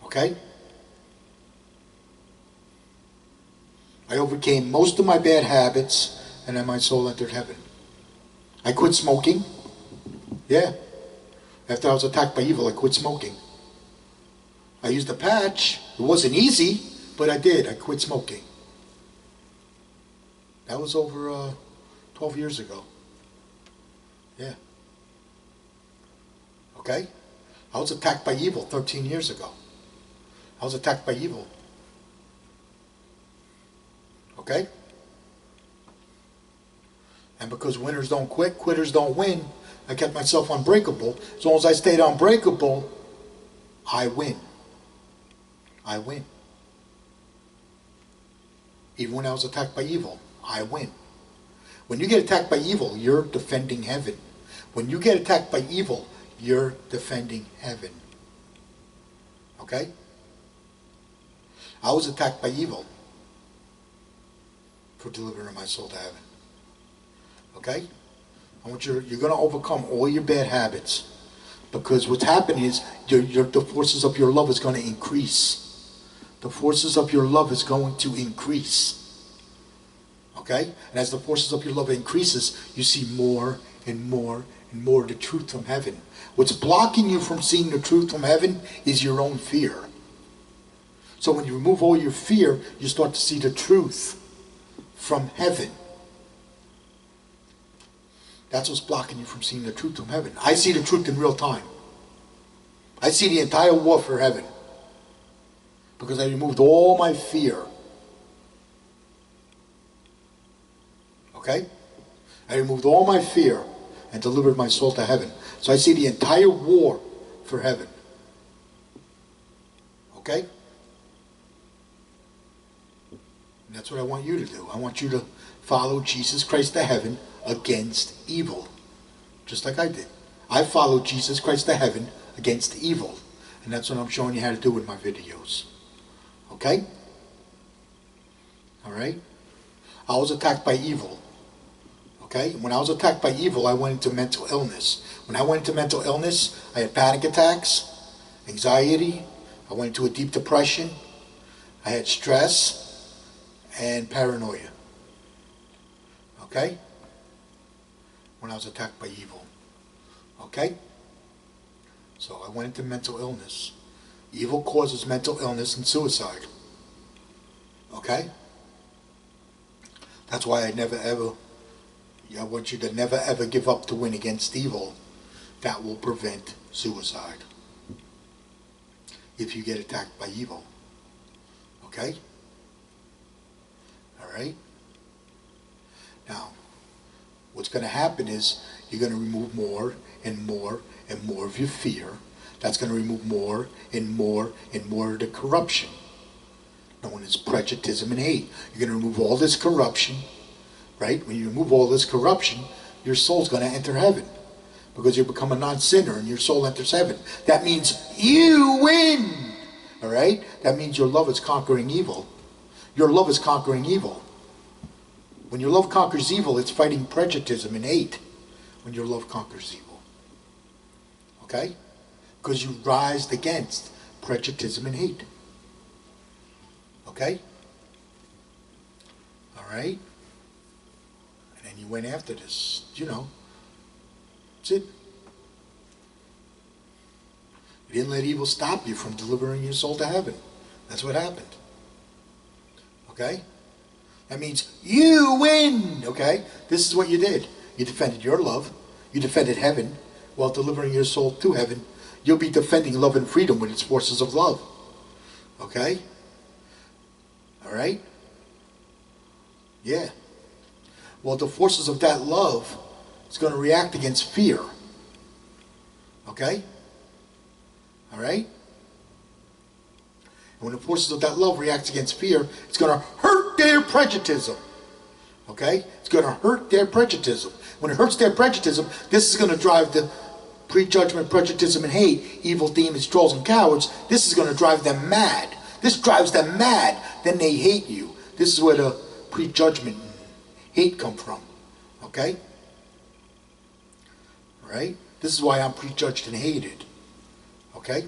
Okay? I overcame most of my bad habits, and then my soul entered heaven. I quit smoking. Yeah. After I was attacked by evil, I quit smoking. I used a patch. It wasn't easy, but I did. I quit smoking. That was over 12 years ago. Yeah. Okay? I was attacked by evil 13 years ago. I was attacked by evil. Okay? And because winners don't quit, quitters don't win, I kept myself unbreakable. As long as I stayed unbreakable, I win. I win. Even when I was attacked by evil, I win. When you get attacked by evil, you're defending heaven. When you get attacked by evil, you're defending heaven. Okay? I was attacked by evil for delivering my soul to heaven. Okay? I want you're going to overcome all your bad habits, because what's happening is the forces of your love is going to increase. The forces of your love is going to increase. Okay? And as the forces of your love increases, you see more and more and more of the truth from heaven. What's blocking you from seeing the truth from heaven is your own fear. So when you remove all your fear, you start to see the truth from heaven. That's what's blocking you from seeing the truth from heaven. I see the truth in real time. I see the entire war for heaven, because I removed all my fear. Okay? I removed all my fear and delivered my soul to heaven. So I see the entire war for heaven. Okay? And that's what I want you to do. I want you to follow Jesus Christ to heaven against evil. Just like I did. I followed Jesus Christ to heaven against evil. And that's what I'm showing you how to do in my videos. Okay? Alright? I was attacked by evil. Okay? When I was attacked by evil, I went into mental illness. When I went into mental illness, I had panic attacks, anxiety, I went into a deep depression, I had stress, and paranoia. Okay? When I was attacked by evil. Okay? So I went into mental illness. Evil causes mental illness and suicide. Okay? That's why I want you to never ever give up to win against evil. That will prevent suicide. If you get attacked by evil. Okay? Alright? Now, what's going to happen is you're going to remove more and more and more of your fear. That's going to remove more and more and more of the corruption known as prejudice and hate. You're going to remove all this corruption, right? When you remove all this corruption, your soul's going to enter heaven, because you become a non-sinner and your soul enters heaven. That means you win, all right? That means your love is conquering evil. Your love is conquering evil. When your love conquers evil, it's fighting prejudice and hate. When your love conquers evil. Okay? Because you rise against prejudice and hate. Okay? Alright? And then you went after this. You know. That's it. You didn't let evil stop you from delivering your soul to heaven. That's what happened. Okay? That means you win. Okay? This is what you did. You defended your love. You defended heaven while delivering your soul to heaven. You'll be defending love and freedom with its forces of love. Okay? Alright? Yeah. Well, the forces of that love is going to react against fear. Okay? Alright? And when the forces of that love react against fear, it's going to hurt their prejudice. Okay? It's going to hurt their prejudice. When it hurts their prejudice, this is going to drive the prejudgment, prejudice, and hate, evil demons, trolls, and cowards. This is going to drive them mad. This drives them mad. Then they hate you. This is where the prejudgment and hate come from. Okay? Right? This is why I'm prejudged and hated. Okay?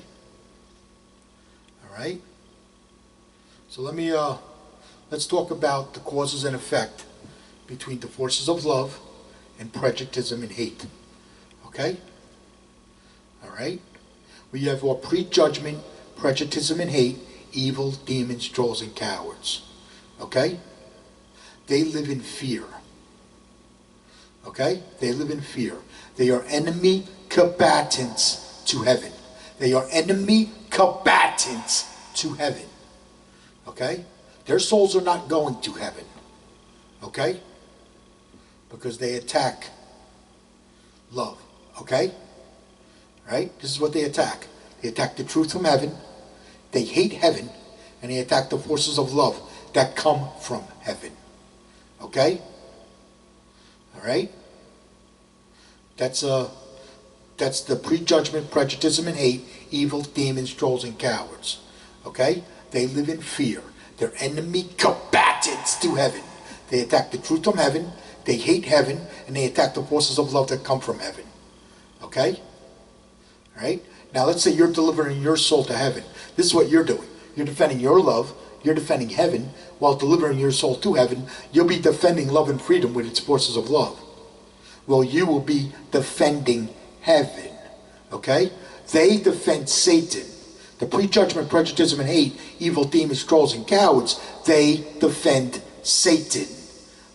Alright? So let's talk about the causes and effect between the forces of love and prejudice and hate. Okay? Alright? We have our prejudgment, prejudice and hate, evil, demons, trolls, and cowards. Okay? They live in fear. Okay? They live in fear. They are enemy combatants to heaven. They are enemy combatants to heaven. Okay? Their souls are not going to heaven. Okay? Because they attack love. Okay? Right? This is what they attack. They attack the truth from heaven. They hate heaven. And they attack the forces of love that come from heaven. Okay? Alright? That's the prejudgment, prejudice, and hate, evil, demons, trolls, and cowards. Okay? They live in fear. They're enemy combatants to heaven. They attack the truth from heaven. They hate heaven. And they attack the forces of love that come from heaven. Okay? Alright? Now let's say you're delivering your soul to heaven. This is what you're doing. You're defending your love. You're defending heaven. While delivering your soul to heaven, you'll be defending love and freedom with its forces of love. Well, you will be defending heaven. Okay? They defend Satan. The prejudgment, prejudice, and hate, evil, demons, trolls, and cowards, they defend Satan.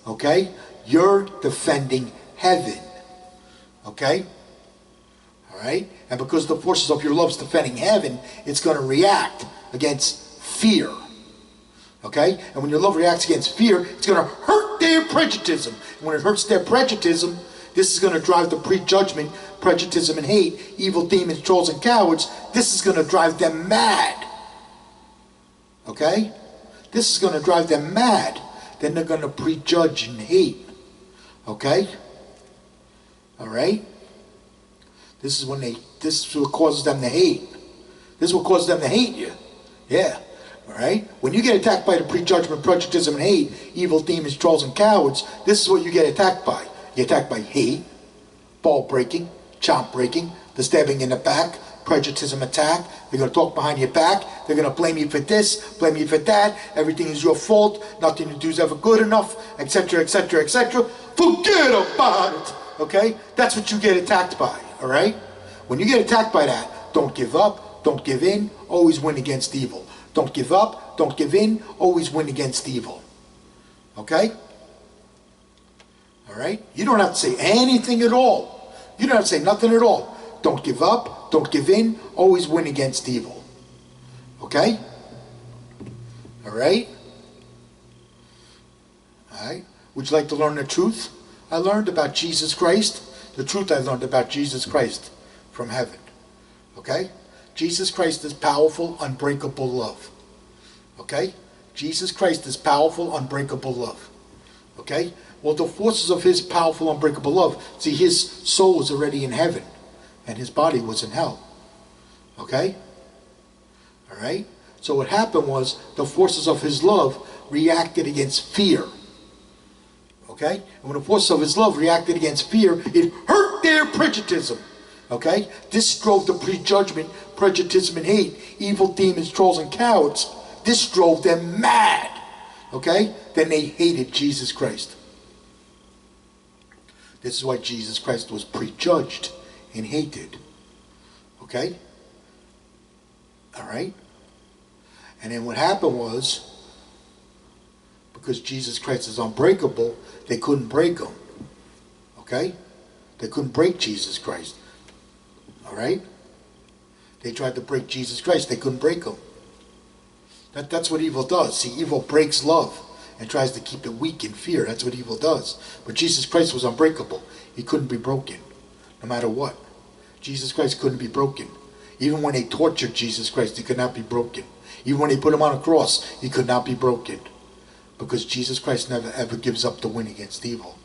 Okay? You're defending heaven. Okay? Alright? And because the forces of your love is defending heaven, it's going to react against fear. Okay? And when your love reacts against fear, it's going to hurt their prejudice. And when it hurts their prejudice, this is going to drive the prejudgment, prejudice, and hate, evil, demons, trolls, and cowards. This is going to drive them mad. Okay? This is going to drive them mad. Then they're going to prejudge and hate. Okay? Alright? This is what causes them to hate. This is what causes them to hate you. Yeah. Alright? When you get attacked by the prejudgment, prejudice, and hate, evil, demons, trolls, and cowards, this is what you get attacked by. You get attacked by hate, ball breaking, chomp breaking, the stabbing in the back, prejudice attack. They're going to talk behind your back. They're going to blame you for this, blame you for that. Everything is your fault. Nothing you do is ever good enough, etc., etc., etc. Forget about it. Okay? That's what you get attacked by. Alright? When you get attacked by that, don't give up, don't give in, always win against evil. Don't give up, don't give in, always win against evil. Okay? Alright? You don't have to say anything at all. You don't have to say nothing at all. Don't give up, don't give in, always win against evil. Okay? Alright? Alright? Would you like to learn the truth I learned about Jesus Christ? The truth I learned about Jesus Christ from heaven. Okay? Jesus Christ is powerful, unbreakable love. Okay? Jesus Christ is powerful, unbreakable love. Okay? Well, the forces of his powerful, unbreakable love, see, his soul was already in heaven, and his body was in hell. Okay? Alright? So what happened was, the forces of his love reacted against fear. Okay? And when the forces of his love reacted against fear, it hurt their prejudice. Okay? This drove the prejudgment, prejudice, and hate, evil demons, trolls, and cowards. This drove them mad. Okay? Then they hated Jesus Christ. This is why Jesus Christ was prejudged and hated. Okay? Alright? And then what happened was, because Jesus Christ is unbreakable, they couldn't break him. Okay? They couldn't break Jesus Christ. Alright? They tried to break Jesus Christ. They couldn't break him. That's what evil does. See, evil breaks love and tries to keep it weak in fear. That's what evil does. But Jesus Christ was unbreakable. He couldn't be broken, no matter what. Jesus Christ couldn't be broken. Even when they tortured Jesus Christ, he could not be broken. Even when they put him on a cross, he could not be broken. Because Jesus Christ never ever gives up the win against evil.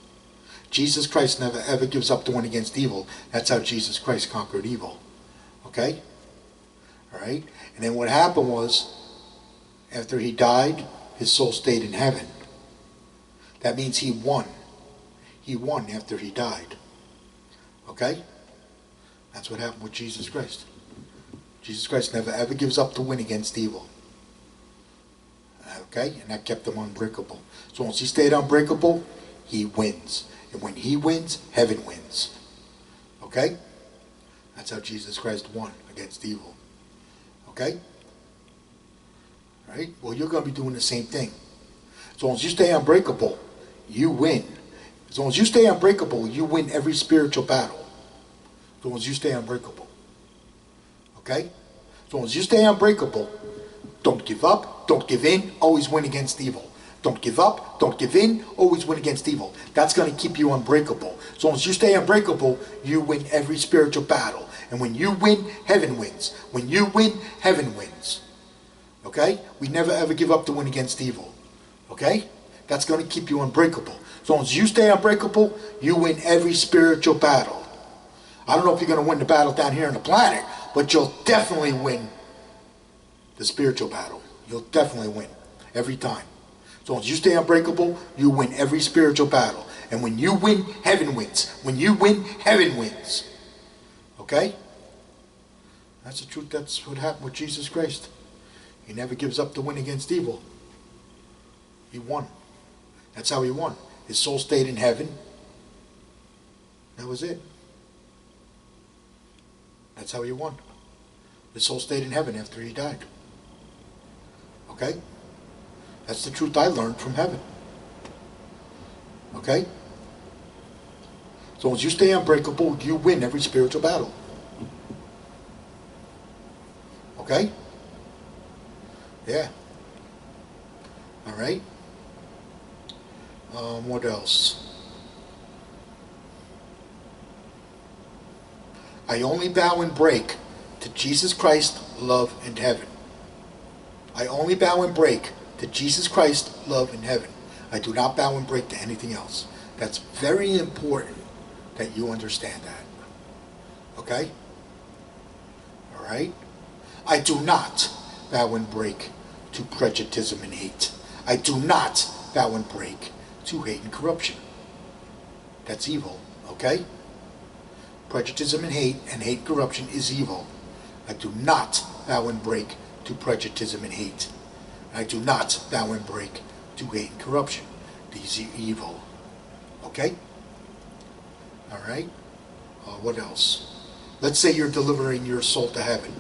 Jesus Christ never ever gives up the win against evil. That's how Jesus Christ conquered evil. Okay? Alright? And then what happened was, after he died, his soul stayed in heaven. That means he won. He won after he died. Okay? That's what happened with Jesus Christ. Jesus Christ never ever gives up the win against evil. Okay? And that kept him unbreakable. So once he stayed unbreakable, he wins. And when he wins, heaven wins. Okay? That's how Jesus Christ won against evil. Okay? Right? Well, you're going to be doing the same thing. As long as you stay unbreakable, you win. As long as you stay unbreakable, you win every spiritual battle. As long as you stay unbreakable. Okay? As long as you stay unbreakable, don't give up, don't give in, always win against evil. Don't give up, don't give in, always win against evil. That's going to keep you unbreakable. As long as you stay unbreakable, you win every spiritual battle. And when you win, heaven wins. When you win, heaven wins. Okay? We never ever give up the win against evil. Okay? That's going to keep you unbreakable. As long as you stay unbreakable, you win every spiritual battle. I don't know if you're going to win the battle down here on the planet, but you'll definitely win the spiritual battle. You'll definitely win every time. As long as you stay unbreakable, you win every spiritual battle. And when you win, heaven wins. When you win, heaven wins. Okay? That's the truth. That's what happened with Jesus Christ. He never gives up the win against evil. He won. That's how he won. His soul stayed in heaven. That was it. That's how he won. His soul stayed in heaven after he died. Okay? That's the truth I learned from heaven. Okay? So as you stay unbreakable, you win every spiritual battle. Okay? Yeah. Alright? What else? I only bow and break to Jesus Christ, love, and heaven. I only bow and break to Jesus Christ, love, and heaven. I do not bow and break to anything else. That's very important that you understand that. Okay? Alright? I do not bow and break to prejudice and hate. I do not bow and break to hate and corruption. That's evil. Okay? Prejudice and hate and corruption is evil. I do not bow and break to prejudice and hate. I do not bow and break to hate and corruption. These are evil. Okay? Alright? What else? Let's say you're delivering your soul to heaven.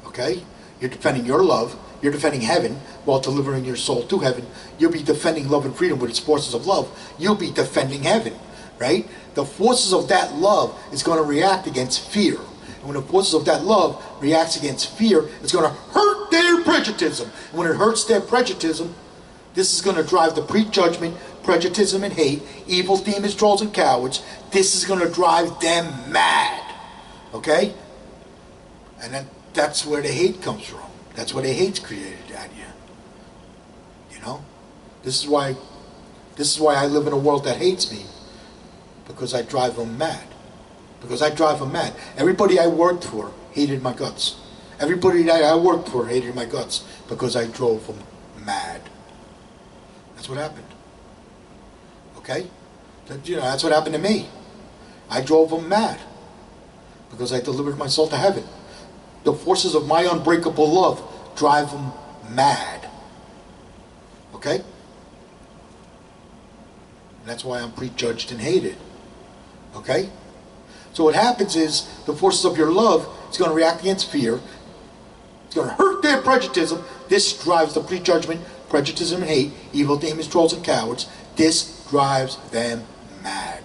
Okay? You're defending your love. You're defending heaven while delivering your soul to heaven. You'll be defending love and freedom with its forces of love. You'll be defending heaven. Right? The forces of that love is going to react against fear. And when the forces of that love reacts against fear, it's going to hurt their prejudice. And when it hurts their prejudice, this is going to drive the prejudgment, prejudice, and hate, evil demons, trolls, and cowards. This is going to drive them mad. Okay? And then that's where the hate comes from. That's where the hate's created at you. You know? This is why I live in a world that hates me. Because I drive them mad. Because I drive them mad. Everybody I worked for hated my guts. Everybody that I worked for hated my guts because I drove them mad. That's what happened. Okay? That's what happened to me. I drove them mad because I delivered my soul to heaven. The forces of my unbreakable love drive them mad. Okay? And that's why I'm prejudged and hated. Okay? So what happens is the forces of your love is going to react against fear. It's going to hurt their prejudice. This drives the prejudgment, prejudice, and hate, evil demons, trolls, and cowards. This drives them mad.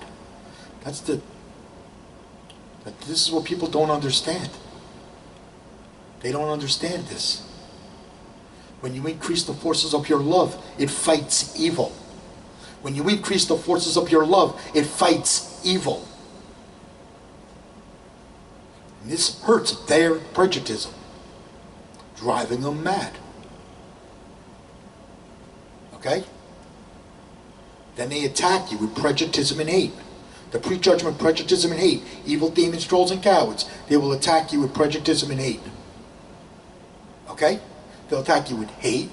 This is what people don't understand. They don't understand this. When you increase the forces of your love, it fights evil. When you increase the forces of your love, it fights evil. And this hurts their prejudice, driving them mad. Okay? Then they attack you with prejudice and hate. The prejudgment, prejudice, and hate, evil demons, trolls, and cowards, they will attack you with prejudice and hate. Okay? They'll attack you with hate,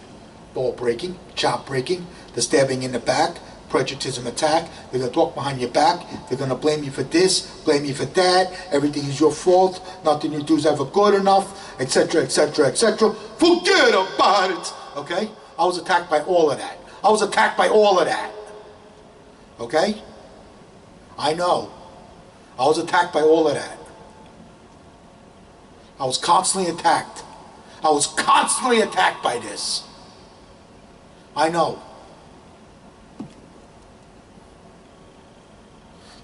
ball breaking, chop breaking, the stabbing in the back, prejudice attack. They're going to talk behind your back. They're going to blame you for this, blame you for that. Everything is your fault. Nothing you do is ever good enough, etc., etc., etc. Forget about it. Okay? I was attacked by all of that. I was attacked by all of that. Okay? I know. I was attacked by all of that. I was constantly attacked. I was constantly attacked by this. I know.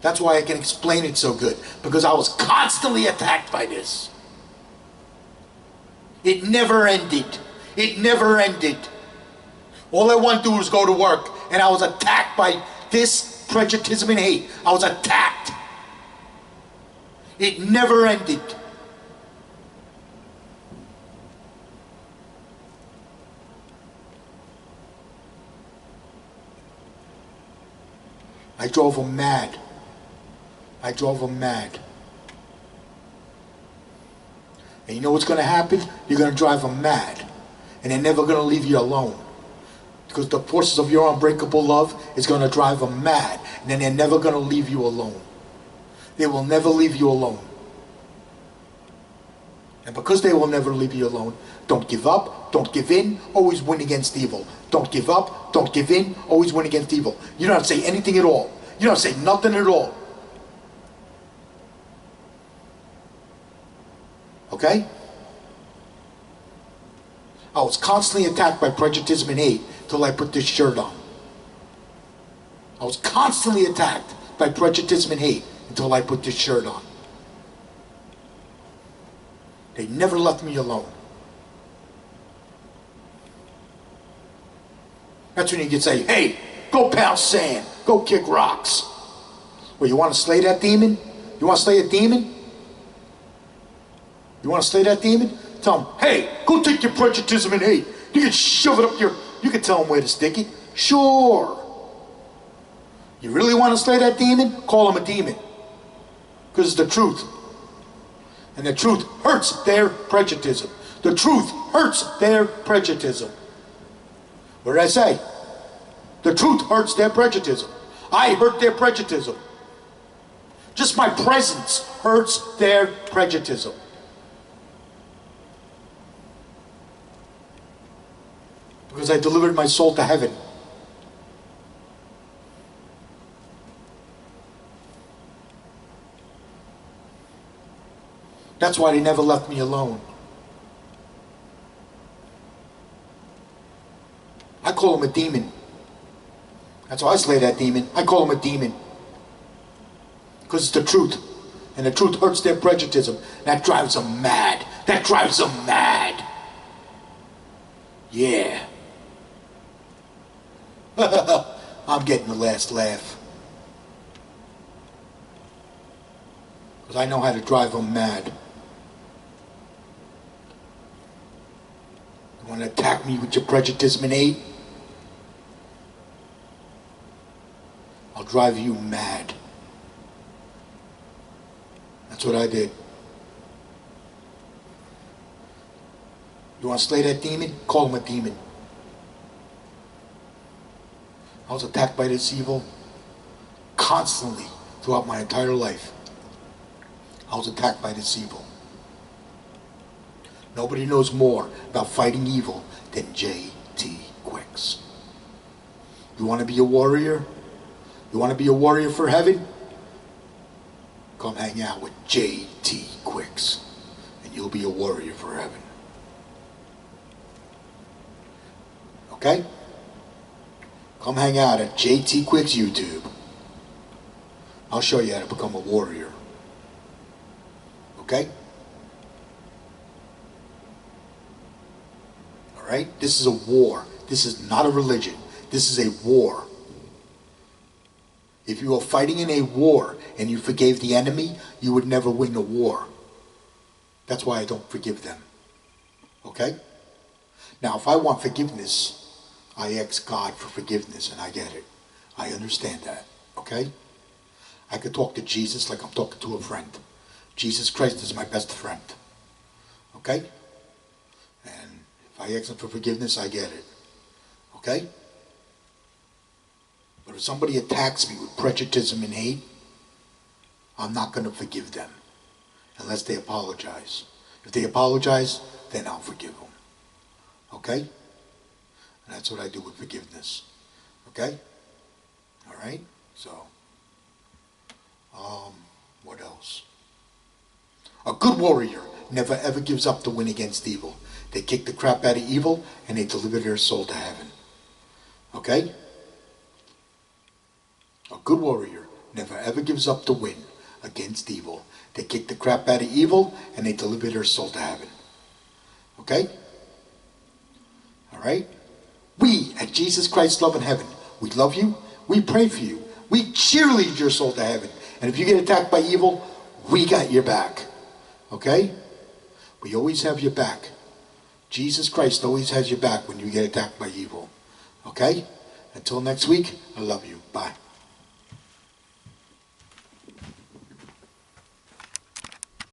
That's why I can explain it so good. Because I was constantly attacked by this. It never ended. It never ended. All I wanted to do was go to work. And I was attacked by this prejudice and hate. I was attacked. It never ended. I drove them mad. I drove them mad. And you know what's going to happen? You're going to drive them mad. And they're never going to leave you alone. Because the forces of your unbreakable love is going to drive them mad. And then they're never going to leave you alone. They will never leave you alone. And because they will never leave you alone, don't give up, don't give in, always win against evil. Don't give up, don't give in, always win against evil. You don't have to say anything at all. You don't have to say nothing at all. Okay? I was constantly attacked by prejudice and hate till I put this shirt on. I was constantly attacked by prejudice and hate until I put this shirt on. They never left me alone. That's when you can say, hey, go pound sand, go kick rocks. Well, you want to slay that demon? You want to slay a demon? You want to slay that demon? Tell him, hey, go take your prejudice and hate. You can shove it up your, you can tell him where to stick it. Sure. You really want to slay that demon? Call him a demon. Because it's the truth. And the truth hurts their prejudice. The truth hurts their prejudice. What did I say? The truth hurts their prejudice. I hurt their prejudice. Just my presence hurts their prejudice. Because I delivered my soul to heaven. That's why they never left me alone. I call him a demon. That's why I slay that demon. I call him a demon. Because it's the truth. And the truth hurts their prejudice. That drives them mad. That drives them mad. Yeah. I'm getting the last laugh. Because I know how to drive them mad. You want to attack me with your prejudice and hate? I'll drive you mad. That's what I did. You want to slay that demon? Call him a demon. I was attacked by this evil constantly, throughout my entire life, I was attacked by this evil. Nobody knows more about fighting evil than J.T. Quicks. You want to be a warrior? You want to be a warrior for heaven? Come hang out with J.T. Quicks, and you'll be a warrior for heaven. Okay? Come hang out at J.T. Quicks YouTube. I'll show you how to become a warrior. Okay? Alright? This is a war. This is not a religion. This is a war. If you are fighting in a war and you forgave the enemy, you would never win the war. That's why I don't forgive them. Okay? Now, if I want forgiveness, I ask God for forgiveness and I get it. I understand that. Okay? I could talk to Jesus like I'm talking to a friend. Jesus Christ is my best friend. Okay? And if I ask him for forgiveness, I get it. Okay? But if somebody attacks me with prejudice and hate, I'm not going to forgive them unless they apologize. If they apologize, then I'll forgive them. Okay? And that's what I do with forgiveness. Okay? All right? So, what else? A good warrior never ever gives up to win against evil. They kick the crap out of evil and they deliver their soul to heaven. Okay? A good warrior never ever gives up to win against evil. They kick the crap out of evil and they deliver their soul to heaven. Okay? Alright? We at Jesus Christ Love in Heaven, we love you, we pray for you, we cheerlead your soul to heaven. And if you get attacked by evil, we got your back. Okay? We always have your back. Jesus Christ always has your back when you get attacked by evil. Okay? Until next week, I love you. Bye.